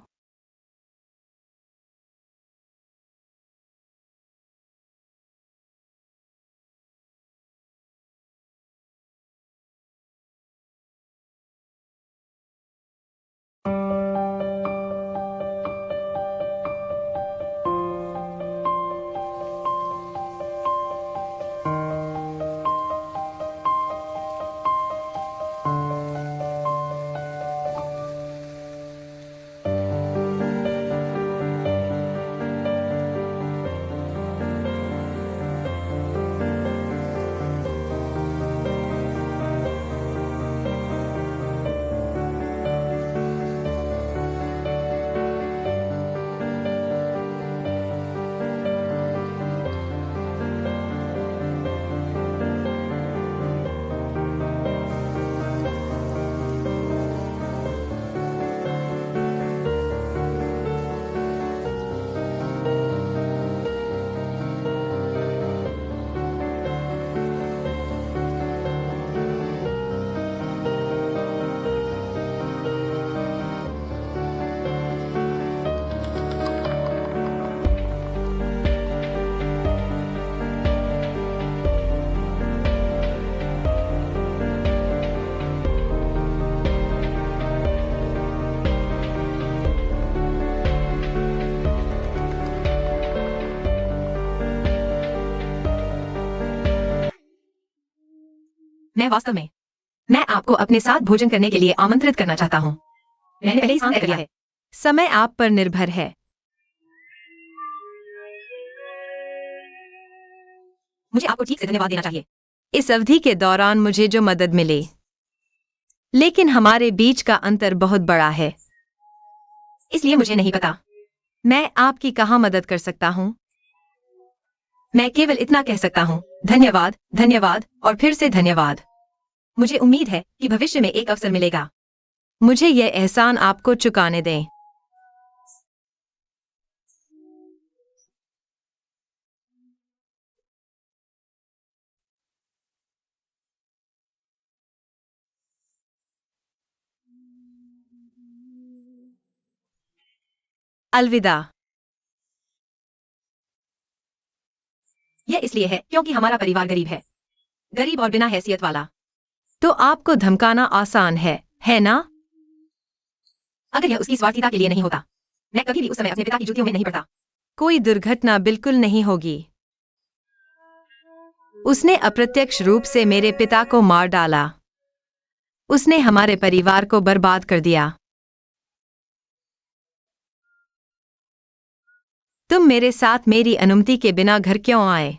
मैं आपको अपने साथ भोजन करने के लिए आमंत्रित करना चाहता हूँ। मैंने पहले ही स्थान तय कर लिया है। समय आप पर निर्भर है। मुझे आपको ठीक से धन्यवाद देना चाहिए इस अवधि के दौरान मुझे जो मदद मिली, लेकिन हमारे बीच का अंतर बहुत बड़ा है, इसलिए मुझे नहीं पता मैं आपकी कहाँ मदद कर सकता हूँ। मैं केवल इतना कह सकता हूँ, धन्यवाद, धन्यवाद और फिर से धन्यवाद। मुझे उम्मीद है कि भविष्य में एक अवसर मिलेगा। मुझे यह एहसान आपको चुकाने दें। अलविदा। यह इसलिए है क्योंकि हमारा परिवार गरीब है, गरीब और बिना हैसियत वाला। तो आपको धमकाना आसान है ना? अगर यह उसकी स्वार्थीता के लिए नहीं होता, मैं कभी भी उस समय अपने पिता की जूतियों में नहीं पड़ता। कोई दुर्घटना बिल्कुल नहीं होगी। उसने अप्रत्यक्ष रूप से मेरे पिता को मार डाला। उसने हमारे परिवार को बर्बाद कर दिया। तुम मेरे साथ मेरी अनुमति के बिना घर क्यों आए?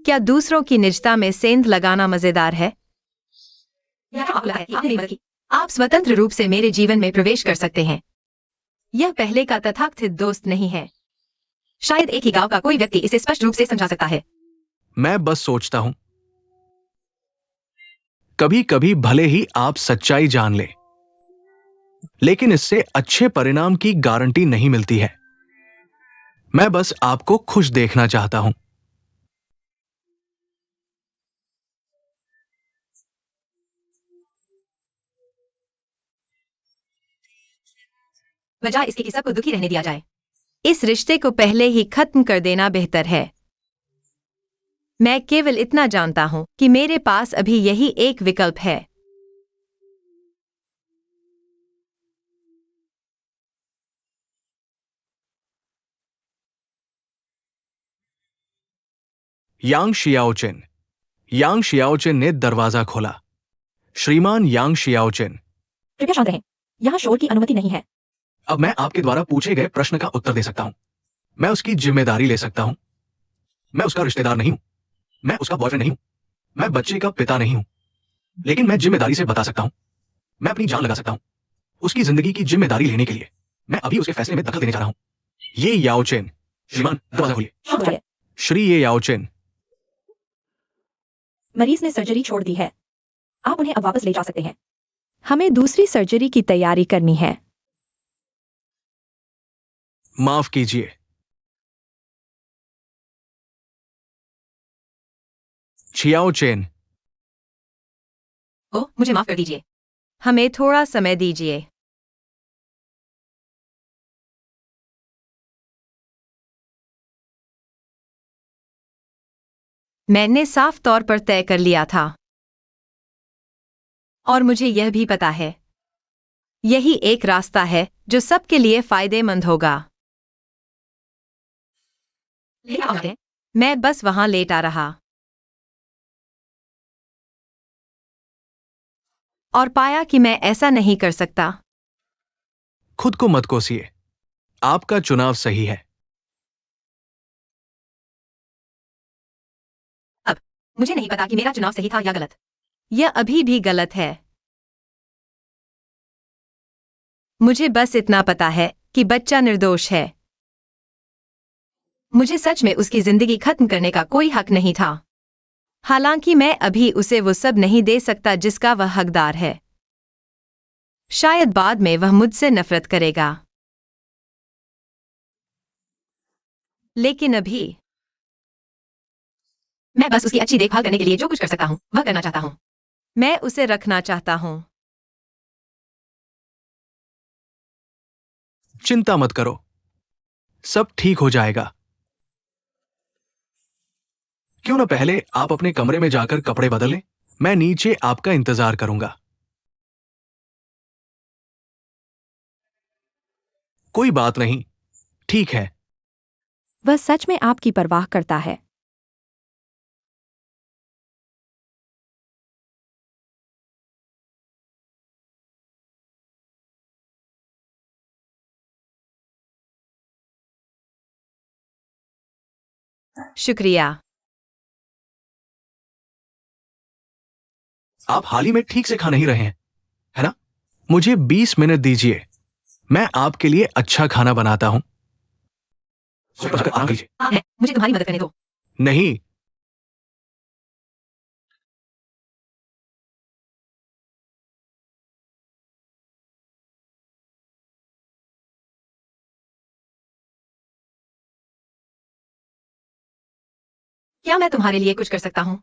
क्या दूसरों की निजता में सेंध लगाना मजेदार है? आप स्वतंत्र रूप से मेरे जीवन में प्रवेश कर सकते हैं। यह पहले का तथाकथित दोस्त नहीं है। शायद एक ही गांव का कोई व्यक्ति इसे स्पष्ट रूप से समझा सकता है। मैं बस सोचता हूं, कभी कभी भले ही आप सच्चाई जान ले, लेकिन इससे अच्छे परिणाम की गारंटी नहीं मिलती है। मैं बस आपको खुश देखना चाहता हूं। बजाय इसके कि सबको दुखी रहने दिया जाए, इस रिश्ते को पहले ही खत्म कर देना बेहतर है। मैं केवल इतना जानता हूं कि मेरे पास अभी यही एक विकल्प है। यांग शियाओचेन ने दरवाजा खोला। श्रीमान यांग शियाओचेन, कृपया शांत रहें। यहाँ शोर की अनुमति नहीं है। अब मैं आपके द्वारा पूछे गए प्रश्न का उत्तर दे सकता हूं। मैं उसकी जिम्मेदारी ले सकता हूं। मैं उसका रिश्तेदार नहीं हूं। मैं उसका बॉयफ्रेंड नहीं हूं। मैं बच्चे का पिता नहीं हूं। लेकिन मैं जिम्मेदारी से बता सकता हूं। मैं अपनी जान लगा सकता हूं उसकी जिंदगी की जिम्मेदारी लेने के लिए। मैं अभी उसके फैसले में दखल देने जा रहा हूं। ये याओचेन, श्रीमान दरवाजा खोलिए। शांत हो जाइए। श्री ये याओचेन, मरीज ने सर्जरी छोड़ दी है। आप उन्हें अब वापस ले जा सकते हैं। हमें दूसरी सर्जरी की तैयारी करनी है। माफ कीजिए। छियाओचेन, ओह, मुझे माफ कर दीजिए। हमें थोड़ा समय दीजिए। मैंने साफ तौर पर तय कर लिया था और मुझे यह भी पता है यही एक रास्ता है जो सबके लिए फायदेमंद होगा। मैं बस वहां लेटा रहा और पाया कि मैं ऐसा नहीं कर सकता। खुद को मत कोसिए। आपका चुनाव सही है। मुझे नहीं पता कि मेरा चुनाव सही था या गलत। यह अभी भी गलत है। मुझे बस इतना पता है कि बच्चा निर्दोष है। मुझे सच में उसकी जिंदगी खत्म करने का कोई हक नहीं था। हालांकि मैं अभी उसे वो सब नहीं दे सकता जिसका वह हकदार है। शायद बाद में वह मुझसे नफरत करेगा, लेकिन अभी मैं बस उसकी अच्छी देखभाल करने के लिए जो कुछ कर सकता हूं वह करना चाहता हूं। मैं उसे रखना चाहता हूं। चिंता मत करो, सब ठीक हो जाएगा। क्यों ना पहले आप अपने कमरे में जाकर कपड़े बदलें। मैं नीचे आपका इंतजार करूंगा। कोई बात नहीं, ठीक है। वह सच में आपकी परवाह करता है। शुक्रिया। आप हाल ही में ठीक से खा नहीं रहे हैं, है ना? मुझे 20 मिनट दीजिए। मैं आपके लिए अच्छा खाना बनाता हूं। आराम कीजिए। मुझे तुम्हारी मदद करने दो। नहीं, क्या मैं तुम्हारे लिए कुछ कर सकता हूं?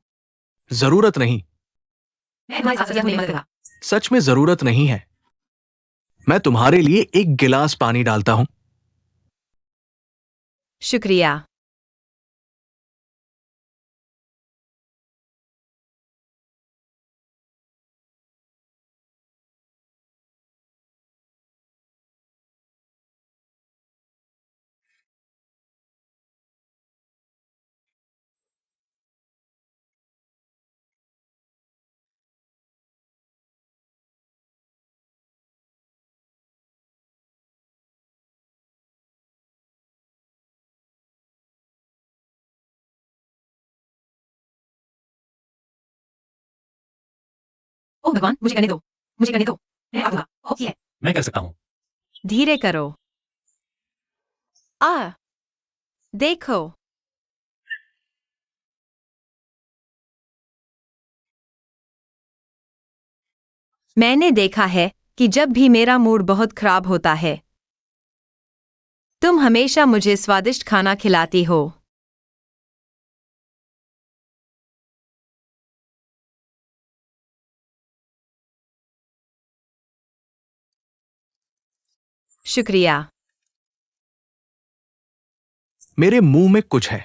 जरूरत नहीं। मैं तुम्हारे साथ होने मदद करूंगा। सच में जरूरत नहीं है। मैं तुम्हारे लिए एक गिलास पानी डालता हूं। शुक्रिया। ओह भगवान, मुझे करने दो। मुझे करने दो। मैं आ दूंगा। ओके। मैं कर सकता हूँ। धीरे करो। देखो। मैंने देखा है कि जब भी मेरा मूड बहुत खराब होता है तुम हमेशा मुझे स्वादिष्ट खाना खिलाती हो। शुक्रिया। मेरे मुंह में कुछ है।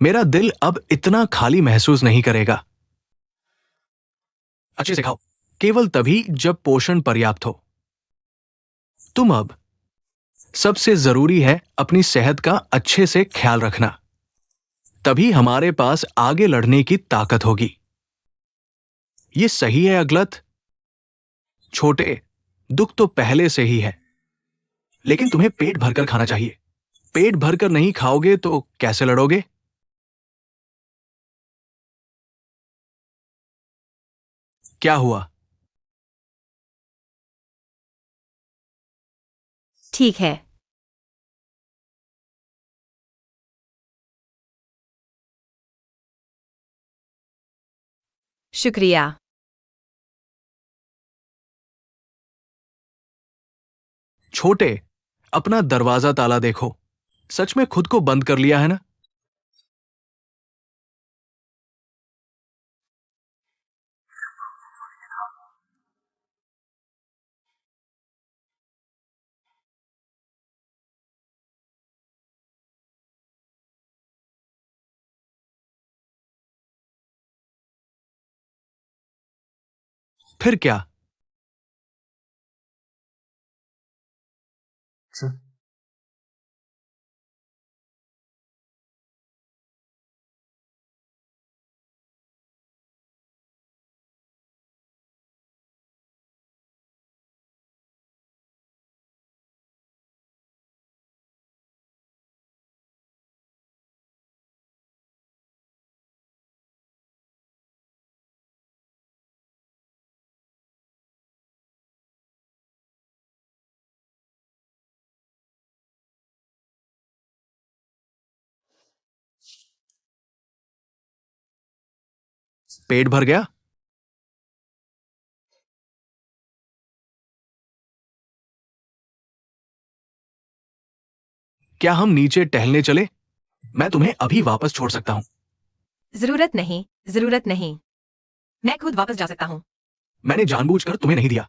मेरा दिल अब इतना खाली महसूस नहीं करेगा। अच्छे से खाओ, केवल तभी जब पोषण पर्याप्त हो। तुम अब सबसे जरूरी है अपनी सेहत का अच्छे से ख्याल रखना। तभी हमारे पास आगे लड़ने की ताकत होगी। ये सही है या गलत? छोटे, दुख तो पहले से ही है, लेकिन तुम्हें पेट भरकर खाना चाहिए। पेट भरकर नहीं खाओगे तो कैसे लड़ोगे? क्या हुआ? ठीक है। शुक्रिया। छोटे, अपना दरवाजा ताला देखो। सच में खुद को बंद कर लिया है ना? फिर क्या? पेट भर गया? क्या हम नीचे टहलने चले? मैं तुम्हें अभी वापस छोड़ सकता हूं। जरूरत नहीं, जरूरत नहीं। मैं खुद वापस जा सकता हूँ। मैंने जानबूझकर तुम्हें नहीं दिया।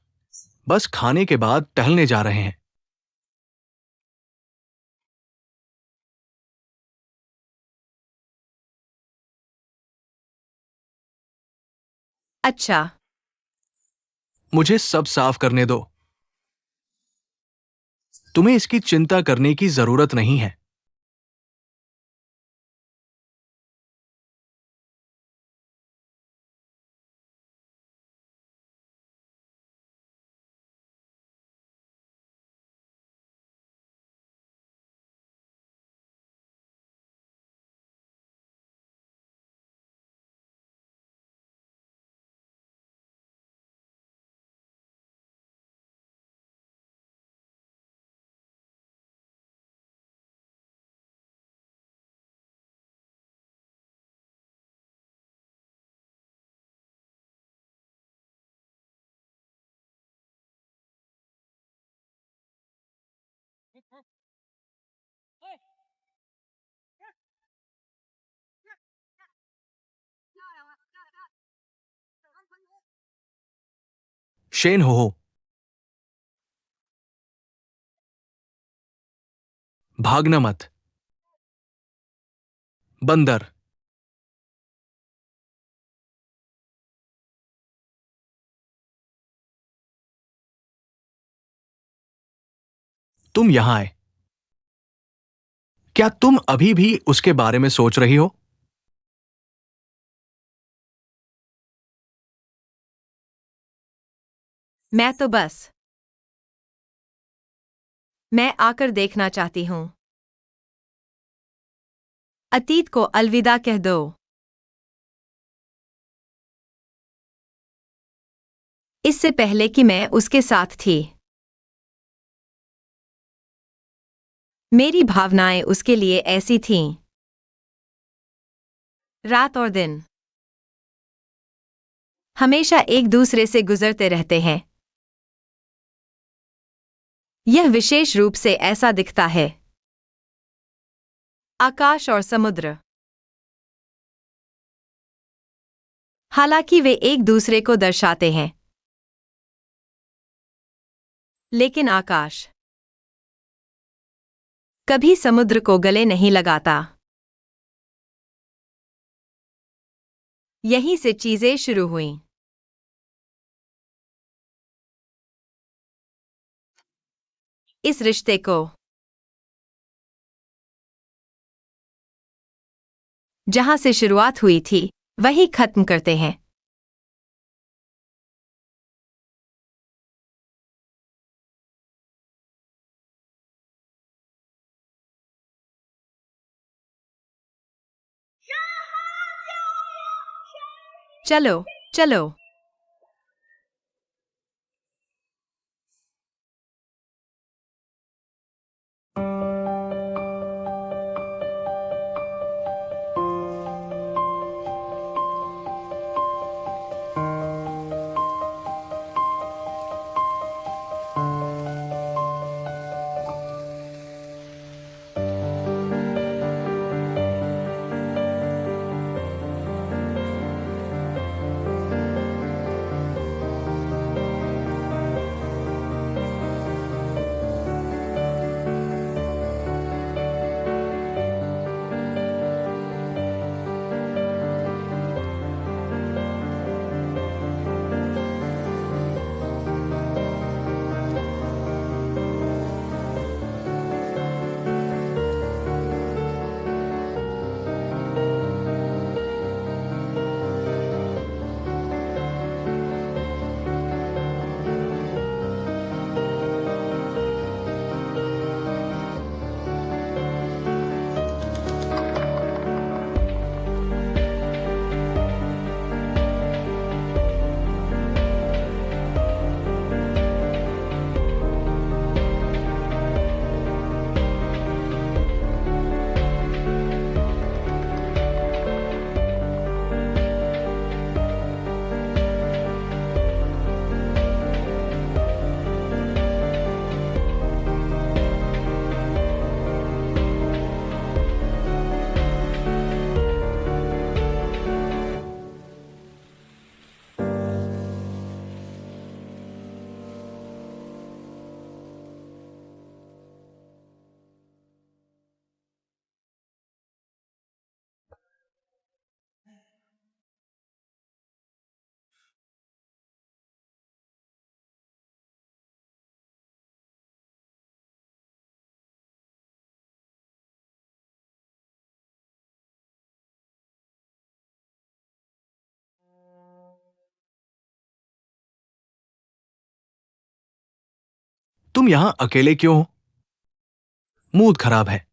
बस खाने के बाद टहलने जा रहे हैं। अच्छा। मुझे सब साफ करने दो। तुम्हें इसकी चिंता करने की जरूरत नहीं है। शेन हो, भागना मत। बंदर। तुम यहां आए। क्या तुम अभी भी उसके बारे में सोच रही हो? मैं तो बस मैं आकर देखना चाहती हूँ। अतीत को अलविदा कह दो। इससे पहले कि मैं उसके साथ थी, मेरी भावनाएं उसके लिए ऐसी थीं। रात और दिन हमेशा एक दूसरे से गुजरते रहते हैं। यह विशेष रूप से ऐसा दिखता है। आकाश और समुद्र, हालांकि वे एक दूसरे को दर्शाते हैं, लेकिन आकाश कभी समुद्र को गले नहीं लगाता। यहीं से चीजें शुरू हुईं। इस रिश्ते को जहां से शुरुआत हुई थी वही खत्म करते हैं। चलो चलो। तुम यहां अकेले क्यों हो? मूड खराब है।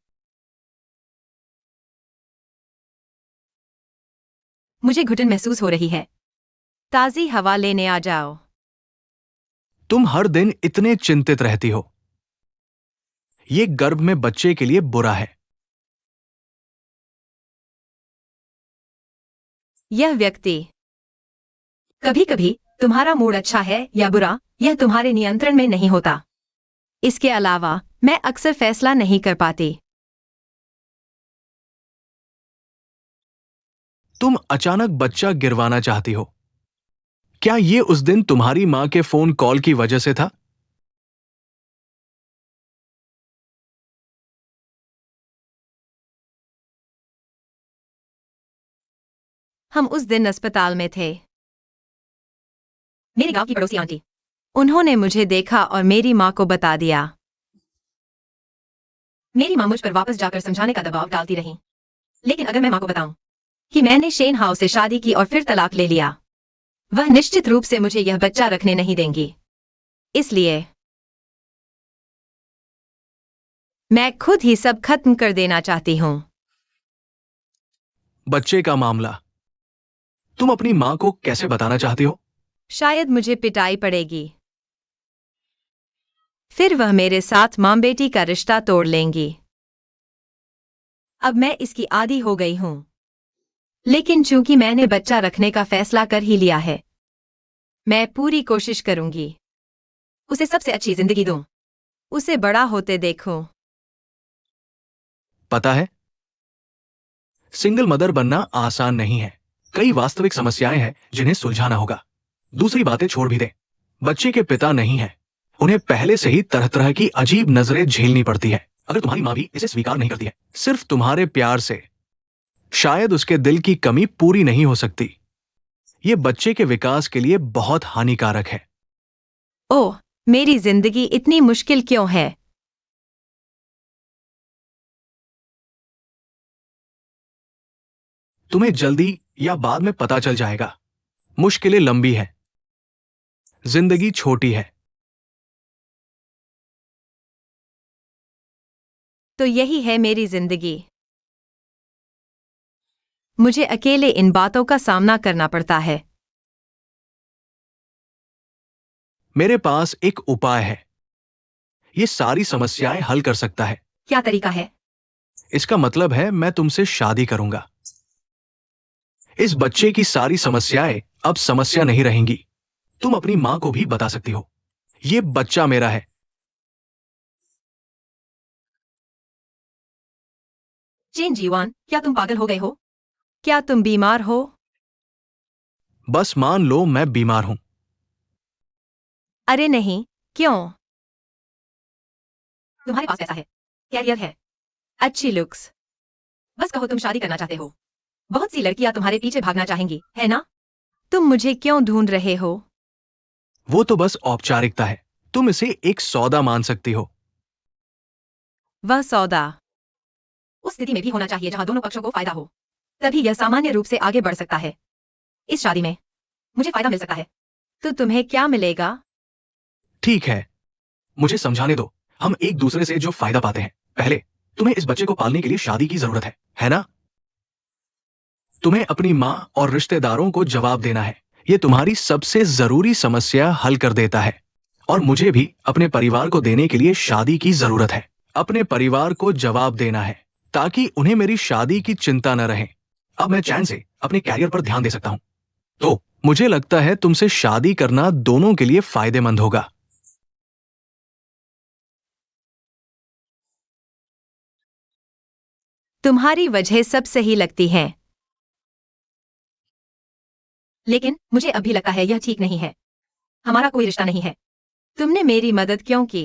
मुझे घुटन महसूस हो रही है। ताजी हवा लेने आ जाओ। तुम हर दिन इतने चिंतित रहती हो। ये गर्भ में बच्चे के लिए बुरा है। यह व्यक्ति कभी कभी तुम्हारा मूड अच्छा है या बुरा यह तुम्हारे नियंत्रण में नहीं होता। इसके अलावा मैं अक्सर फैसला नहीं कर पाती। तुम अचानक बच्चा गिरवाना चाहती हो। क्या ये उस दिन तुम्हारी मां के फोन कॉल की वजह से था? हम उस दिन अस्पताल में थे। मेरे गांव की पड़ोसी आंटी, उन्होंने मुझे देखा और मेरी मां को बता दिया। मेरी मां मुझ पर वापस जाकर समझाने का दबाव डालती रही। लेकिन अगर मैं मां को बताऊं कि मैंने शेन हाउस से शादी की और फिर तलाक ले लिया, वह निश्चित रूप से मुझे यह बच्चा रखने नहीं देंगी। इसलिए मैं खुद ही सब खत्म कर देना चाहती हूं। बच्चे का मामला तुम अपनी मां को कैसे बताना चाहती हो? शायद मुझे पिटाई पड़ेगी। फिर वह मेरे साथ मां बेटी का रिश्ता तोड़ लेंगी। अब मैं इसकी आदी हो गई हूं। लेकिन चूंकि मैंने बच्चा रखने का फैसला कर ही लिया है, मैं पूरी कोशिश करूंगी उसे सबसे अच्छी जिंदगी दूं, उसे बड़ा होते देखूं। पता है, सिंगल मदर बनना आसान नहीं है। कई वास्तविक समस्याएं हैं जिन्हें सुलझाना होगा। दूसरी बातें छोड़ भी दे, बच्चे के पिता नहीं है। उन्हें पहले से ही तरह तरह की अजीब नजरें झेलनी पड़ती है। अगर तुम्हारी मां भी इसे स्वीकार नहीं करती है, सिर्फ तुम्हारे प्यार से शायद उसके दिल की कमी पूरी नहीं हो सकती। ये बच्चे के विकास के लिए बहुत हानिकारक है। ओह, मेरी जिंदगी इतनी मुश्किल क्यों है? तुम्हें जल्दी या बाद में पता चल जाएगा। मुश्किलें लंबी है, जिंदगी छोटी है। तो यही है मेरी जिंदगी। मुझे अकेले इन बातों का सामना करना पड़ता है। मेरे पास एक उपाय है, ये सारी समस्याएं हल कर सकता है। क्या तरीका है? इसका मतलब है मैं तुमसे शादी करूंगा। इस बच्चे की सारी समस्याएं अब समस्या नहीं रहेंगी। तुम अपनी मां को भी बता सकती हो, ये बच्चा मेरा है। चेन जीवान, क्या तुम पागल हो गए हो? क्या तुम बीमार हो? बस मान लो मैं बीमार हूं। अरे नहीं, क्यों? तुम्हारे पास पैसा है, कैरियर है, अच्छी लुक्स। बस कहो तुम शादी करना चाहते हो। बहुत सी लड़कियां तुम्हारे पीछे भागना चाहेंगी, है ना? तुम मुझे क्यों ढूंढ रहे हो? वो तो बस औपचारिकता है। तुम इसे एक सौदा मान सकती हो। वह सौदा उस स्थिति में भी होना चाहिए जहां दोनों पक्षों को फायदा हो। तभी यह सामान्य रूप से आगे बढ़ सकता है। इस शादी में मुझे फायदा मिल सकता है, तो तुम्हें क्या मिलेगा? ठीक है, मुझे समझाने दो। हम एक दूसरे से जो फायदा पाते हैं, पहले तुम्हें इस बच्चे को पालने के लिए शादी की जरूरत है ना? तुम्हें अपनी मां और रिश्तेदारों को जवाब देना है। ये तुम्हारी सबसे जरूरी समस्या हल कर देता है। और मुझे भी अपने परिवार को देने के लिए शादी की जरूरत है। अपने परिवार को जवाब देना है ताकि उन्हें मेरी शादी की चिंता न रहे। अब मैं चैन से अपने कैरियर पर ध्यान दे सकता हूं। तो मुझे लगता है तुमसे शादी करना दोनों के लिए फायदेमंद होगा। तुम्हारी वजह सब सही लगती है, लेकिन मुझे अभी लगता है यह ठीक नहीं है। हमारा कोई रिश्ता नहीं है। तुमने मेरी मदद क्यों की?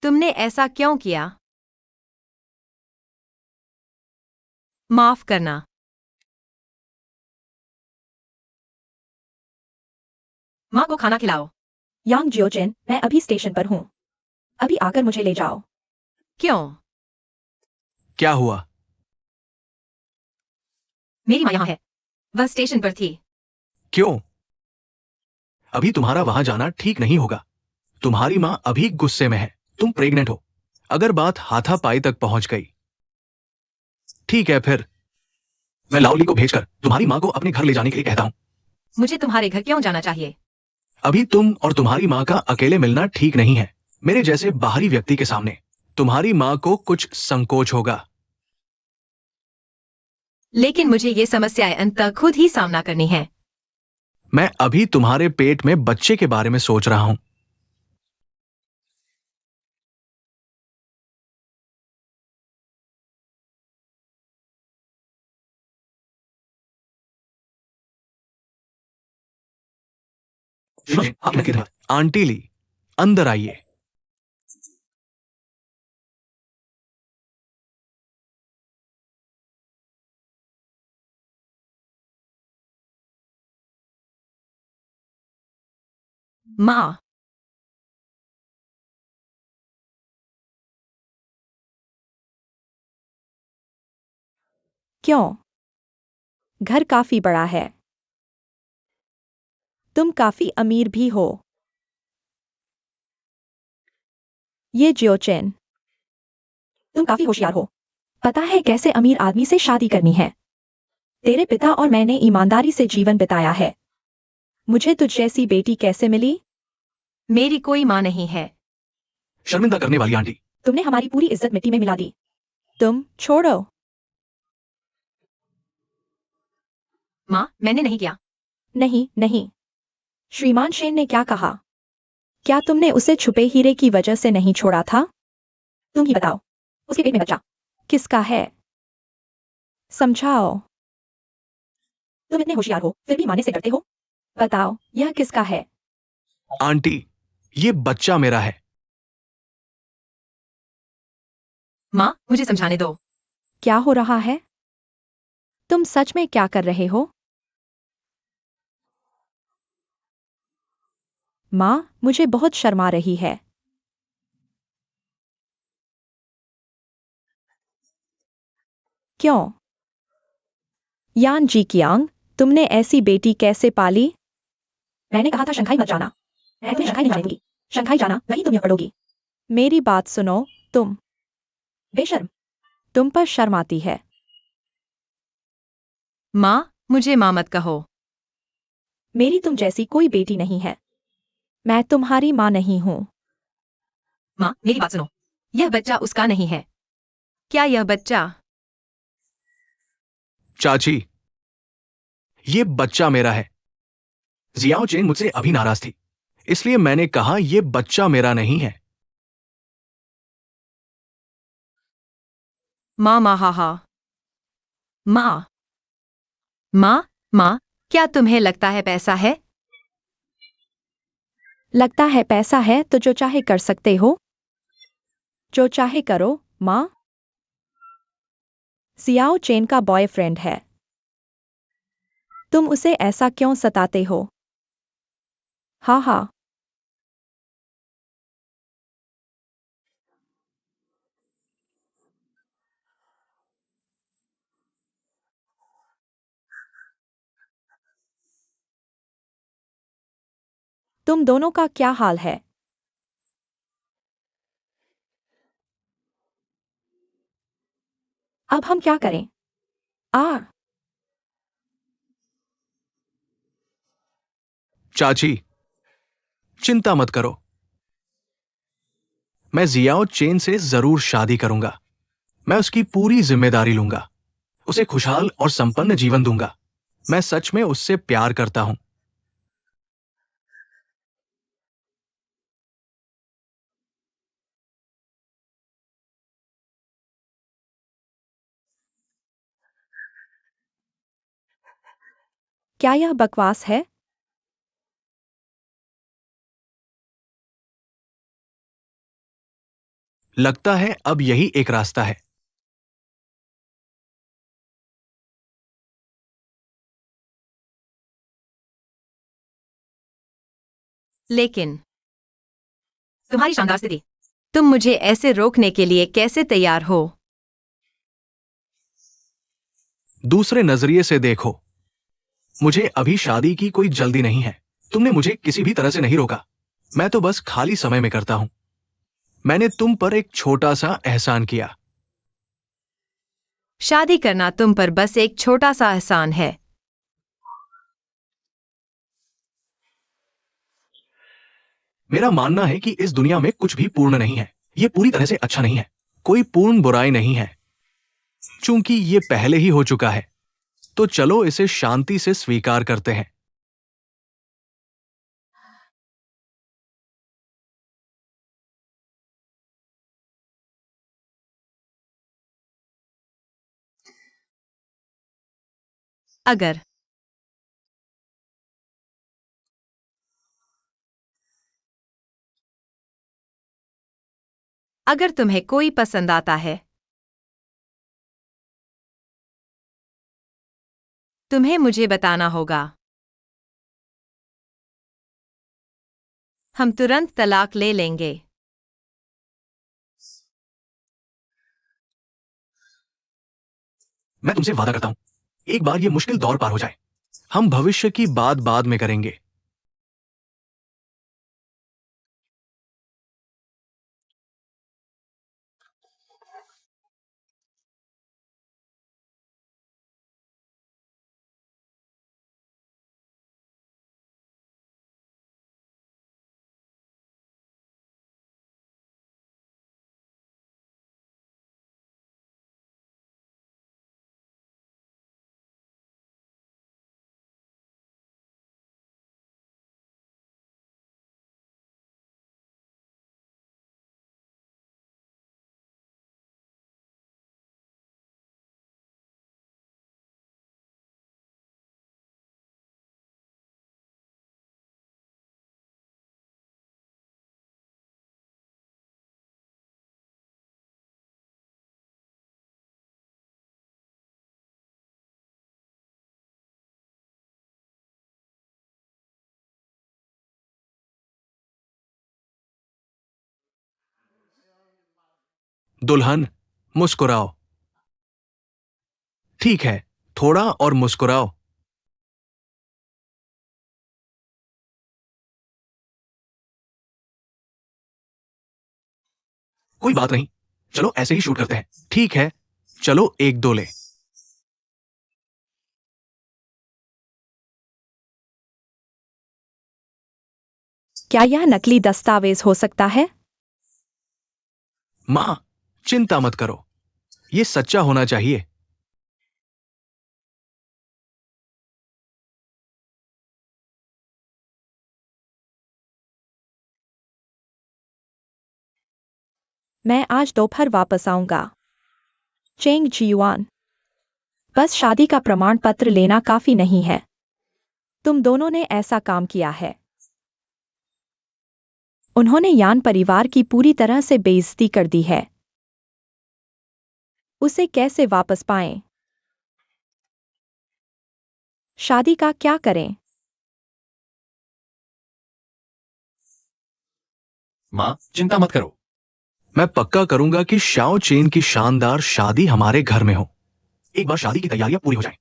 तुमने ऐसा क्यों किया? माफ करना। माँ को खाना खिलाओ। यांग जियोचेन, मैं अभी स्टेशन पर हूँ। अभी आकर मुझे ले जाओ। क्यों? क्या हुआ? मेरी माँ यहाँ है। वह स्टेशन पर थी। क्यों? अभी तुम्हारा वहां जाना ठीक नहीं होगा। तुम्हारी मां अभी गुस्से में है। तुम प्रेग्नेंट हो। अगर बात हाथापाई तक पहुंच गई, ठीक है, फिर मैं लाओली को भेजकर तुम्हारी मां को अपने घर ले जाने के लिए कहता हूं। मुझे तुम्हारे घर क्यों जाना चाहिए? अभी तुम और तुम्हारी मां का अकेले मिलना ठीक नहीं है, मेरे जैसे बाहरी व्यक्ति के सामने। तुम्हारी मां को कुछ संकोच होगा। लेकिन मुझे ये समस्याएं अंततः खुद ही सामना करनी है। मैं अभी तुम्हारे पेट में बच्चे के बारे में सोच रहा हूं। आंटी ली, अंदर आइए। माँ, क्यों? घर काफी बड़ा है। तुम काफी अमीर भी हो। ये जियोचेन, तुम काफी होशियार हो। पता है कैसे अमीर आदमी से शादी करनी है। तेरे पिता और मैंने ईमानदारी से जीवन बिताया है। मुझे तुझ जैसी बेटी कैसे मिली? मेरी कोई माँ नहीं है। शर्मिंदा करने वाली आंटी। तुमने हमारी पूरी इज्जत मिट्टी में मिला दी। तुम छोड़ो। माँ, मैंने नहीं किया। नहीं नहीं, श्रीमान शेन ने क्या कहा? क्या तुमने उसे छुपे हीरे की वजह से नहीं छोड़ा था? तुम ही बताओ। उसके पेट में बच्चा किसका है? समझाओ। तुम इतने होशियार हो फिर भी मानने से डरते हो। बताओ, यह किसका है? आंटी, ये बच्चा मेरा है। माँ, मुझे समझाने दो। क्या हो रहा है? तुम सच में क्या कर रहे हो? माँ, मुझे बहुत शर्मा रही है। क्यों? यान जी कियांग, तुमने ऐसी बेटी कैसे पाली? मैंने कहा था शंघाई मत जाना। मैं तुम्हें शंघाई नहीं जाने दूंगी। शंघाई जाना वहीं तुम यहाँ पड़ोगी। मेरी बात सुनो, तुम बेशर्म। तुम पर शर्म आती है। माँ, मुझे माँ मत कहो। मेरी तुम जैसी कोई बेटी नहीं है। मैं तुम्हारी माँ नहीं हूँ। माँ, मेरी बात सुनो। यह बच्चा उसका नहीं है। क्या यह बच्चा? चाची, ये बच्चा मेरा है। जियाओ चेन मुझसे अभी नाराज थी, इसलिए मैंने कहा ये बच्चा मेरा नहीं है। माँ, माँ, हा हा। माँ, माँ, माँ, क्या तुम्हें लगता है पैसा है? लगता है पैसा है तो जो चाहे कर सकते हो। जो चाहे करो, माँ। सियाओ चेन का बॉयफ्रेंड है। तुम उसे ऐसा क्यों सताते हो? हाँ हाँ। तुम दोनों का क्या हाल है? अब हम क्या करें? आ चाची, चिंता मत करो। मैं जियाओ चेन से जरूर शादी करूंगा। मैं उसकी पूरी जिम्मेदारी लूंगा। उसे खुशहाल और संपन्न जीवन दूंगा। मैं सच में उससे प्यार करता हूं। क्या यह बकवास है? लगता है अब यही एक रास्ता है। लेकिन तुम्हारी शानदार स्थिति। तुम मुझे ऐसे रोकने के लिए कैसे तैयार हो? दूसरे नजरिए से देखो, मुझे अभी शादी की कोई जल्दी नहीं है। तुमने मुझे किसी भी तरह से नहीं रोका। मैं तो बस खाली समय में करता हूं। मैंने तुम पर एक छोटा सा एहसान किया। शादी करना तुम पर बस एक छोटा सा एहसान है। मेरा मानना है कि इस दुनिया में कुछ भी पूर्ण नहीं है। ये पूरी तरह से अच्छा नहीं है। कोई पूर्ण बुराई नहीं है। चूंकि ये पहले ही हो चुका है, तो चलो इसे शांति से स्वीकार करते हैं। अगर अगर तुम्हें कोई पसंद आता है, तुम्हें मुझे बताना होगा। हम तुरंत तलाक ले लेंगे। मैं तुमसे वादा करता हूं, एक बार ये मुश्किल दौर पार हो जाए, हम भविष्य की बात बाद में करेंगे। दुल्हन, मुस्कुराओ। ठीक है, थोड़ा और मुस्कुराओ। कोई बात नहीं, चलो ऐसे ही शूट करते हैं। ठीक है, चलो एक दो ले। क्या यह नकली दस्तावेज हो सकता है? मां, चिंता मत करो, ये सच्चा होना चाहिए। मैं आज दोपहर वापस आऊंगा। चेंग जियुआन, बस शादी का प्रमाण पत्र लेना काफी नहीं है। तुम दोनों ने ऐसा काम किया है। उन्होंने यान परिवार की पूरी तरह से बेइज्जती कर दी है। उसे कैसे वापस पाएं? शादी का क्या करें? माँ, चिंता मत करो। मैं पक्का करूंगा कि शाओ चेन की शानदार शादी हमारे घर में हो। एक बार शादी की तैयारियां पूरी हो जाएं,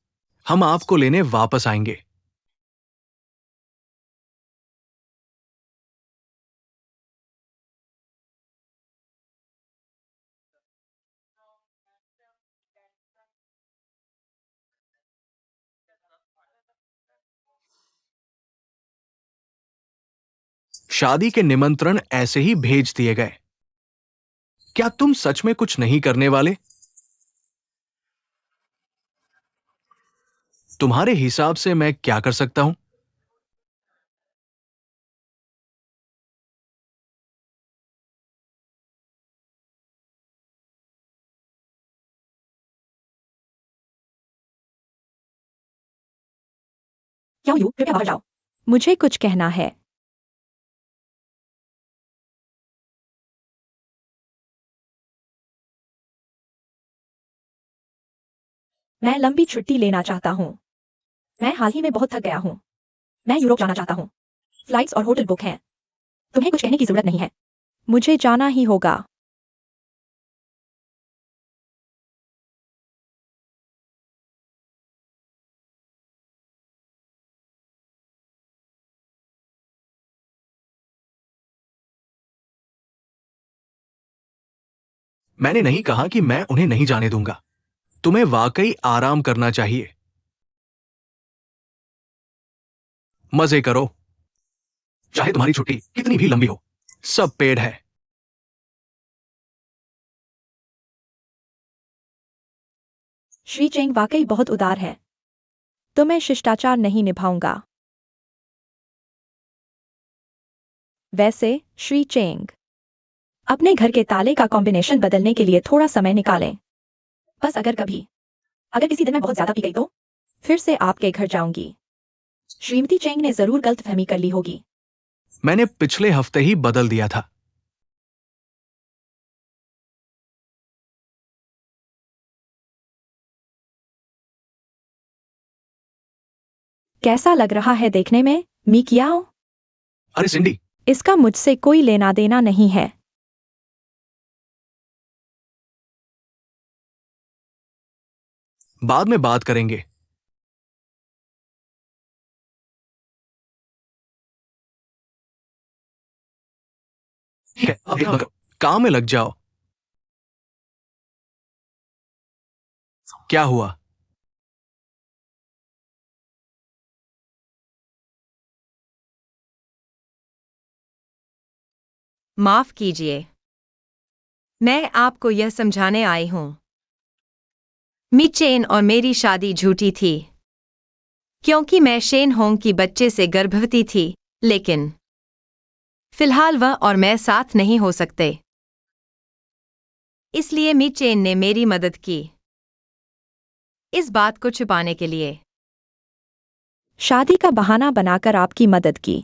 हम आपको लेने वापस आएंगे। शादी के निमंत्रण ऐसे ही भेज दिए गए। क्या तुम सच में कुछ नहीं करने वाले? तुम्हारे हिसाब से मैं क्या कर सकता हूं? क्यों यू, कृपया बाहर जाओ। मुझे कुछ कहना है। मैं लंबी छुट्टी लेना चाहता हूँ। मैं हाल ही में बहुत थक गया हूँ। मैं यूरोप जाना चाहता हूँ। फ्लाइट्स और होटल बुक हैं। तुम्हें कुछ कहने की जरूरत नहीं है। मुझे जाना ही होगा। मैंने नहीं कहा कि मैं उन्हें नहीं जाने दूंगा। तुम्हें वाकई आराम करना चाहिए। मजे करो, चाहे तुम्हारी छुट्टी कितनी भी लंबी हो। सब पेड है। श्री चेंग वाकई बहुत उदार है। तो मैं शिष्टाचार नहीं निभाऊंगा। वैसे, श्री चेंग, अपने घर के ताले का कॉम्बिनेशन बदलने के लिए थोड़ा समय निकालें। बस अगर किसी दिन मैं बहुत ज्यादा पी गई तो फिर से आपके घर जाऊंगी। श्रीमती चेंग ने जरूर गलतफहमी कर ली होगी। मैंने पिछले हफ्ते ही बदल दिया था। कैसा लग रहा है देखने में, मिकियाओ? अरे सिंडी, इसका मुझसे कोई लेना देना नहीं है। बाद में बात करेंगे। ठीक है, अब मत करो, काम में लग जाओ। क्या हुआ? माफ कीजिए, मैं आपको यह समझाने आई हूं। मी चेन और मेरी शादी झूठी थी, क्योंकि मैं शेन होंग की बच्चे से गर्भवती थी, लेकिन फिलहाल वह और मैं साथ नहीं हो सकते। इसलिए मी चेन ने मेरी मदद की, इस बात को छुपाने के लिए। शादी का बहाना बनाकर आपकी मदद की।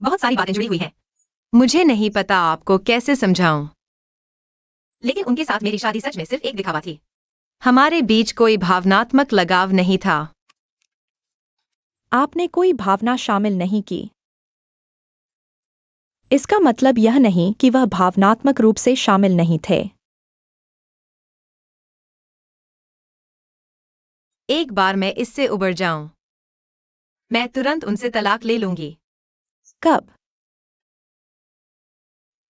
बहुत सारी बातें जुड़ी हुई हैं। मुझे नहीं पता आपको कैसे समझाऊं, लेकिन उनके साथ मेरी शादी सच में सिर्फ एक दिखावा थी। हमारे बीच कोई भावनात्मक लगाव नहीं था। आपने कोई भावना शामिल नहीं की। इसका मतलब यह नहीं कि वह भावनात्मक रूप से शामिल नहीं थे। एक बार मैं इससे उबर जाऊं, मैं तुरंत उनसे तलाक ले लूंगी। कब?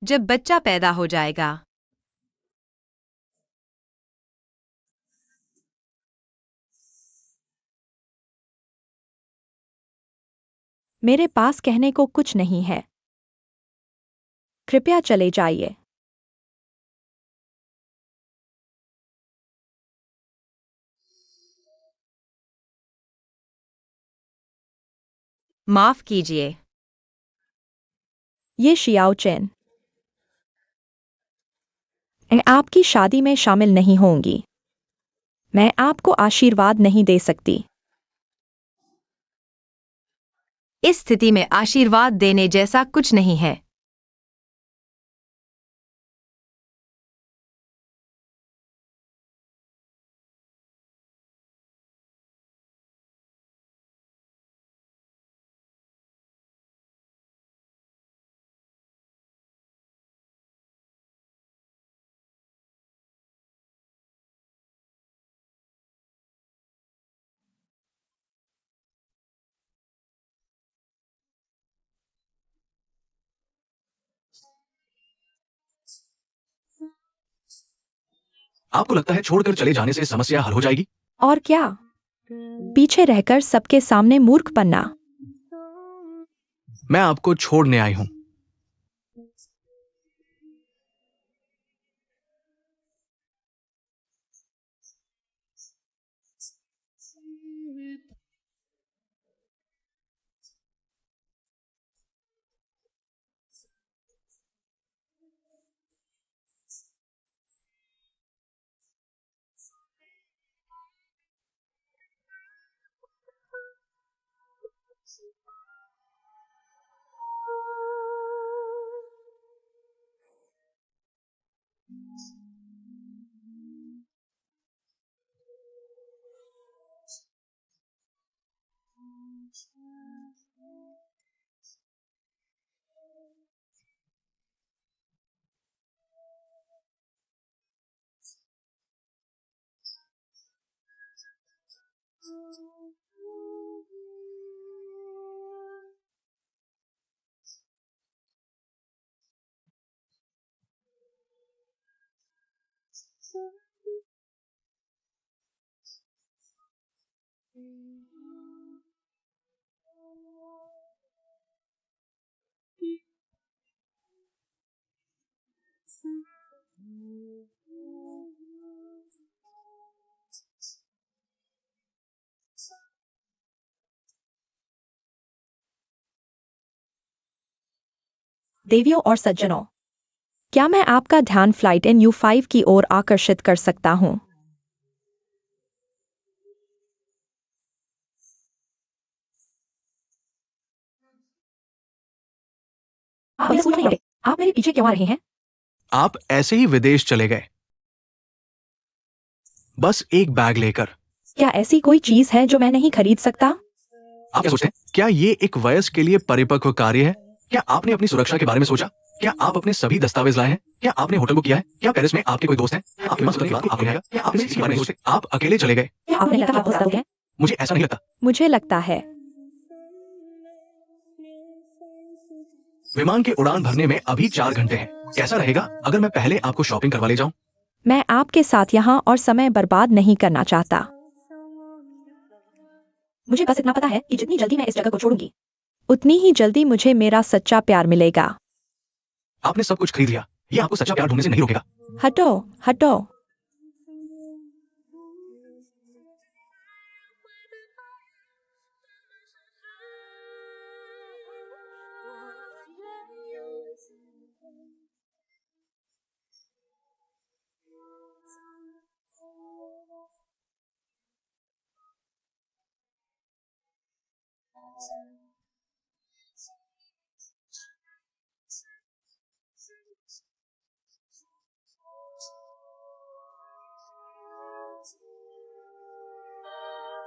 जब बच्चा पैदा हो जाएगा। मेरे पास कहने को कुछ नहीं है। कृपया चले जाइए। माफ कीजिए। ये शियाओ चेन। मैं आपकी शादी में शामिल नहीं होंगी। मैं आपको आशीर्वाद नहीं दे सकती। इस स्थिति में आशीर्वाद देने जैसा कुछ नहीं है। आपको लगता है छोड़कर चले जाने से समस्या हल हो जाएगी? और क्या? पीछे रहकर सबके सामने मूर्ख बनना। मैं आपको छोड़ने आई हूं। देवियों और सज्जनों, क्या मैं आपका ध्यान फ्लाइट NU5 की ओर आकर्षित कर सकता हूं? आप मुझे सूझ नहीं रहे। आप मेरे पीछे क्यों आ रहे हैं? आप ऐसे ही विदेश चले गए, बस एक बैग लेकर। क्या ऐसी कोई चीज है जो मैं नहीं खरीद सकता? आप क्या सोचते हैं? क्या ये एक वयस्क के लिए परिपक्व कार्य है? क्या आपने अपनी सुरक्षा के बारे में सोचा? क्या आप अपने सभी दस्तावेज लाए हैं? क्या आपने होटल बुक किया है? क्या पेरिस में आपके कोई दोस्त हैं? आपके माता की बात आपको नहीं आएगा? क्या आपने इसके बारे में सोचे? आप अकेले चले गए। क्या आपने लगता आप बहुत हैं? मुझे ऐसा नहीं लगता। मुझे लगता है। विमान के उड़ान भरने में अभी 4 घंटे हैं। कैसा रहेगा अगर मैं पहले आपको शॉपिंग करवा ले जाऊं? मैं आपके साथ यहाँ और समय बर्बाद नहीं करना चाहता। मुझे बस इतना पता है कि जितनी जल्दी मैं इस जगह को छोड़ूंगी, उतनी ही जल्दी मुझे मेरा सच्चा प्यार मिलेगा। आपने सब कुछ खरीद लिया। ये आपको सच्चा प्यार ढूंढने से नहीं रोकेगा। हटो, हटो।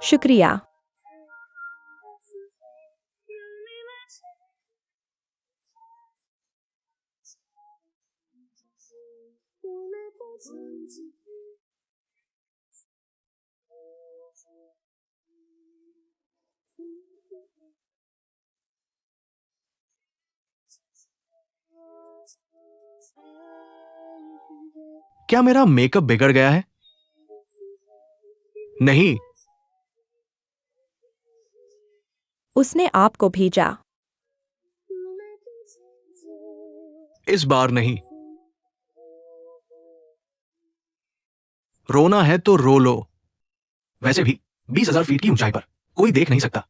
शुक्रिया। क्या मेरा मेकअप बिगड़ गया है? नहीं, उसने आपको भेजा। इस बार नहीं। रोना है तो रो लो। वैसे भी 20,000 फीट की ऊंचाई पर कोई देख नहीं सकता।